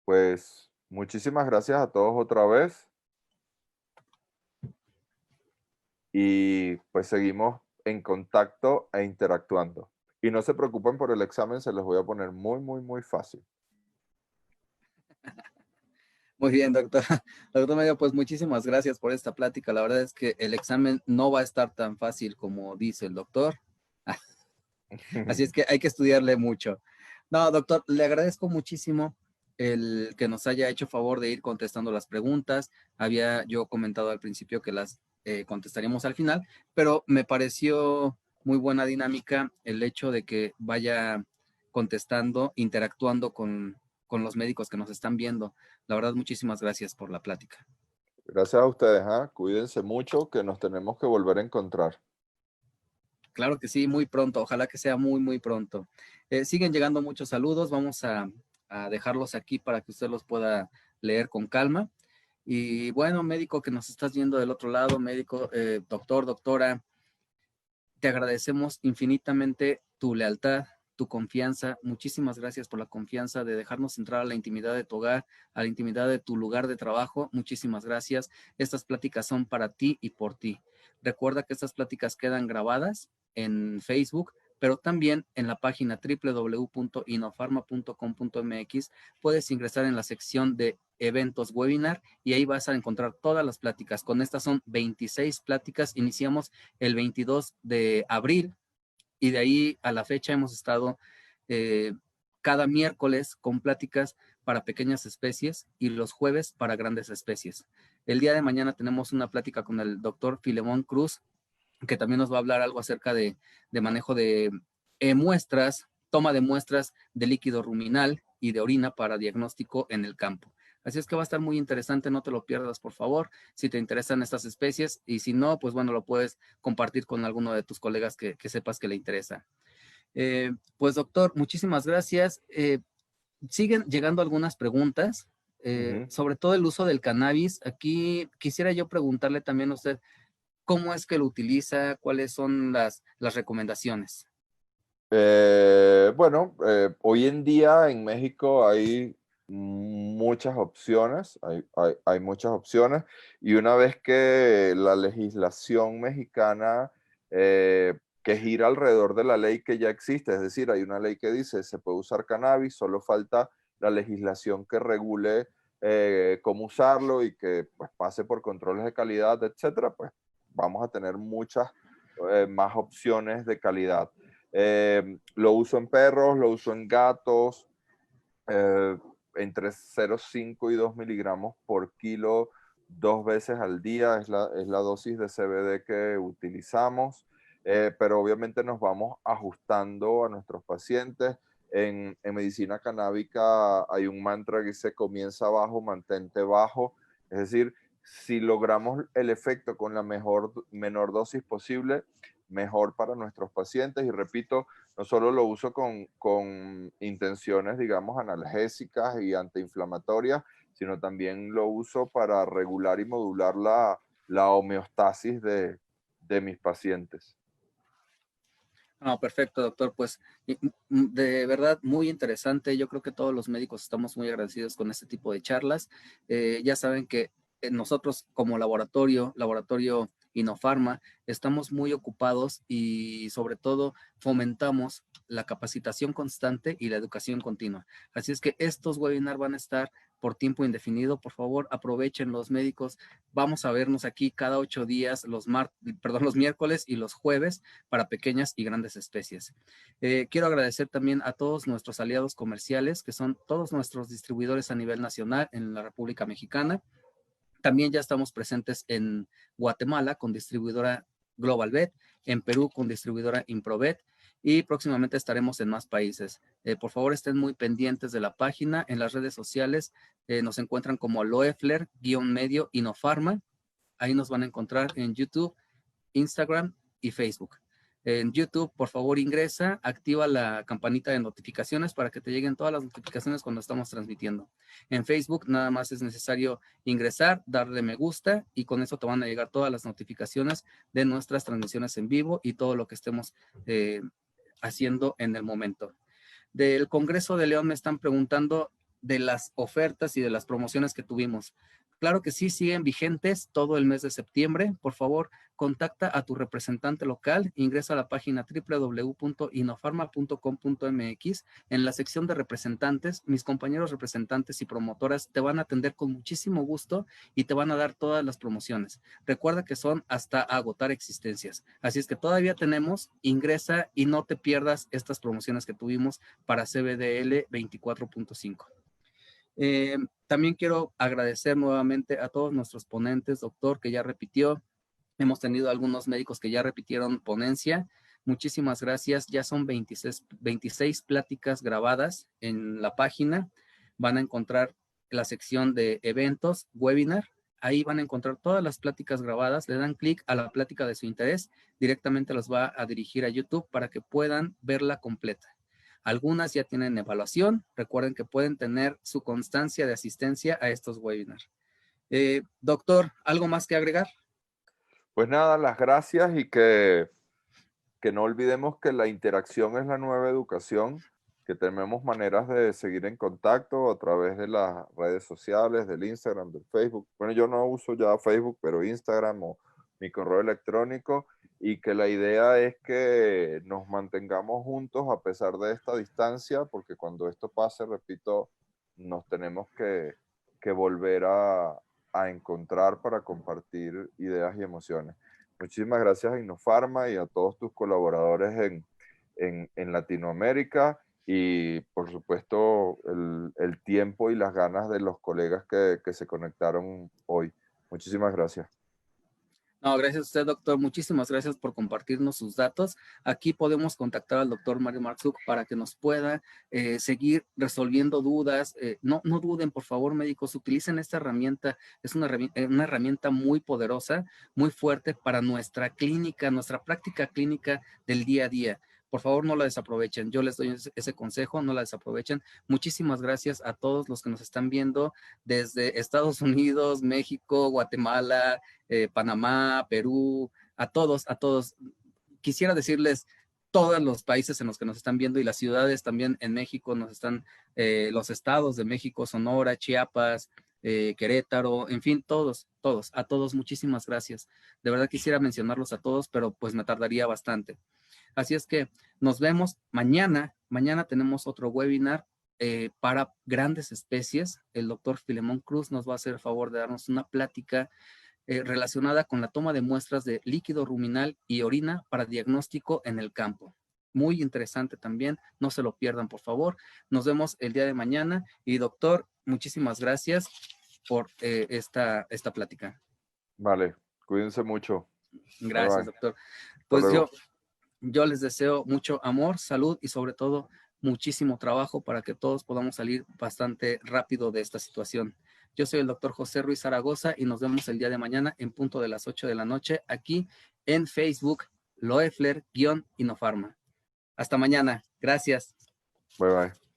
Pues muchísimas gracias a todos otra vez. Y pues seguimos en contacto e interactuando. Y no se preocupen por el examen, se los voy a poner muy fácil. Muy bien, doctor. Doctor Medio, pues muchísimas gracias por esta plática. La verdad es que el examen no va a estar tan fácil como dice el doctor. Así es que hay que estudiarle mucho. No, doctor, le agradezco muchísimo el que nos haya hecho favor de ir contestando las preguntas. Había yo comentado al principio que las contestaríamos al final, pero me pareció muy buena dinámica el hecho de que vaya contestando, interactuando con los médicos que nos están viendo. La verdad, muchísimas gracias por la plática. Gracias a ustedes, ¿ah? Cuídense mucho, que nos tenemos que volver a encontrar. Claro que sí, muy pronto. Ojalá que sea muy pronto. Siguen llegando muchos saludos. Vamos a dejarlos aquí para que usted los pueda leer con calma. Y bueno, médico que nos estás viendo del otro lado, médico, doctor, doctora, te agradecemos infinitamente tu lealtad, tu confianza. Muchísimas gracias por la confianza de dejarnos entrar a la intimidad de tu hogar, a la intimidad de tu lugar de trabajo. Muchísimas gracias. Estas pláticas son para ti y por ti. Recuerda que estas pláticas quedan grabadas en Facebook, pero también en la página www.inofarma.com.mx puedes ingresar en la sección de eventos webinar y ahí vas a encontrar todas las pláticas. Con estas son 26 pláticas. Iniciamos el 22 de abril y de ahí a la fecha hemos estado eh, cada miércoles con pláticas para pequeñas especies y los jueves para grandes especies. El día de mañana tenemos una plática con el doctor Filemón Cruz, que también nos va a hablar algo acerca de manejo de muestras, toma de muestras de líquido ruminal y de orina para diagnóstico en el campo. Así es que va a estar muy interesante, no te lo pierdas, por favor, si te interesan estas especies, y si no, pues bueno, lo puedes compartir con alguno de tus colegas que sepas que le interesa. Pues doctor, muchísimas gracias. Siguen llegando algunas preguntas, sobre todo el uso del cannabis. Aquí quisiera yo preguntarle también a usted, ¿cómo es que lo utiliza? ¿Cuáles son las recomendaciones? Hoy en día en México hay muchas opciones, hay muchas opciones, y una vez que la legislación mexicana que gira alrededor de la ley que ya existe. Es decir, hay una ley que dice se puede usar cannabis, solo falta la legislación que regule cómo usarlo y que pues, pase por controles de calidad, etcétera. Pues vamos a tener muchas más opciones de calidad. Lo uso en perros, lo uso en gatos, entre 0,5 y 2 miligramos por kilo 2 veces al día es la dosis de CBD que utilizamos, pero obviamente nos vamos ajustando a nuestros pacientes. En medicina canábica hay un mantra que dice comienza bajo, mantente bajo, es decir, si logramos el efecto con la menor dosis posible, mejor para nuestros pacientes. Y repito, no solo lo uso con intenciones, digamos, analgésicas y antiinflamatorias, sino también lo uso para regular y modular la homeostasis de mis pacientes. No, perfecto, doctor. Pues de verdad muy interesante. Yo creo que todos los médicos estamos muy agradecidos con este tipo de charlas. Ya saben que nosotros como laboratorio Inofarma, estamos muy ocupados y sobre todo fomentamos la capacitación constante y la educación continua. Así es que estos webinars van a estar por tiempo indefinido. Por favor, aprovechen los médicos. Vamos a vernos aquí cada 8 días, los miércoles y los jueves para pequeñas y grandes especies. Quiero agradecer también a todos nuestros aliados comerciales, que son todos nuestros distribuidores a nivel nacional en la República Mexicana. También ya estamos presentes en Guatemala con distribuidora Global Vet, en Perú con distribuidora Improvet y próximamente estaremos en más países. Por favor, estén muy pendientes de la página. En las redes sociales nos encuentran como Loeffler-medio Inofarma. Ahí nos van a encontrar en YouTube, Instagram y Facebook. En YouTube, por favor, ingresa, activa la campanita de notificaciones para que te lleguen todas las notificaciones cuando estamos transmitiendo. En Facebook, nada más es necesario ingresar, darle me gusta y con eso te van a llegar todas las notificaciones de nuestras transmisiones en vivo y todo lo que estemos haciendo en el momento. Del Congreso de León me están preguntando de las ofertas y de las promociones que tuvimos. Claro que sí, siguen vigentes todo el mes de septiembre. Por favor, contacta a tu representante local, ingresa a la página www.inofarma.com.mx. En la sección de representantes, mis compañeros representantes y promotoras te van a atender con muchísimo gusto y te van a dar todas las promociones. Recuerda que son hasta agotar existencias. Así es que todavía tenemos, ingresa y no te pierdas estas promociones que tuvimos para CBDL 24.5. También quiero agradecer nuevamente a todos nuestros ponentes, doctor, que ya repitió. Hemos tenido algunos médicos que ya repitieron ponencia. Muchísimas gracias. Ya son 26 pláticas grabadas en la página. Van a encontrar la sección de eventos, webinar. Ahí van a encontrar todas las pláticas grabadas. Le dan clic a la plática de su interés. Directamente los va a dirigir a YouTube para que puedan verla completa. Algunas ya tienen evaluación. Recuerden que pueden tener su constancia de asistencia a estos webinars. Doctor, ¿algo más que agregar? Pues nada, las gracias y que no olvidemos que la interacción es la nueva educación, que tenemos maneras de seguir en contacto a través de las redes sociales, del Instagram, del Facebook. Bueno, yo no uso ya Facebook, pero Instagram o mi correo electrónico, y que la idea es que nos mantengamos juntos a pesar de esta distancia, porque cuando esto pase, repito, nos tenemos que volver a encontrar para compartir ideas y emociones. Muchísimas gracias a Inofarma y a todos tus colaboradores en Latinoamérica y por supuesto el tiempo y las ganas de los colegas que se conectaron hoy. Muchísimas gracias. No, gracias a usted, doctor. Muchísimas gracias por compartirnos sus datos. Aquí podemos contactar al doctor Mario Marczuk para que nos pueda seguir resolviendo dudas. No duden, por favor, médicos, utilicen esta herramienta. Es una herramienta muy poderosa, muy fuerte para nuestra clínica, nuestra práctica clínica del día a día. Por favor, no la desaprovechen. Yo les doy ese consejo, no la desaprovechen. Muchísimas gracias a todos los que nos están viendo desde Estados Unidos, México, Guatemala, Panamá, Perú, a todos. Quisiera decirles todos los países en los que nos están viendo y las ciudades también en México nos están, los estados de México, Sonora, Chiapas, Querétaro, en fin, todos, a todos, muchísimas gracias. De verdad quisiera mencionarlos a todos, pero pues me tardaría bastante. Así es que nos vemos mañana. Mañana tenemos otro webinar para grandes especies. El doctor Filemón Cruz nos va a hacer el favor de darnos una plática relacionada con la toma de muestras de líquido ruminal y orina para diagnóstico en el campo. Muy interesante también, no se lo pierdan, por favor. Nos vemos el día de mañana y doctor, muchísimas gracias por esta plática. Vale, cuídense mucho. Gracias, Bye, bye. doctor. Hasta Pues luego. yo les deseo mucho amor, salud y sobre todo muchísimo trabajo para que todos podamos salir bastante rápido de esta situación. Yo soy el doctor José Ruiz Zaragoza y nos vemos el día de mañana en punto de las 8 de la noche aquí en Facebook, Loeffler-Inofarma. Hasta mañana. Gracias. Bye, bye.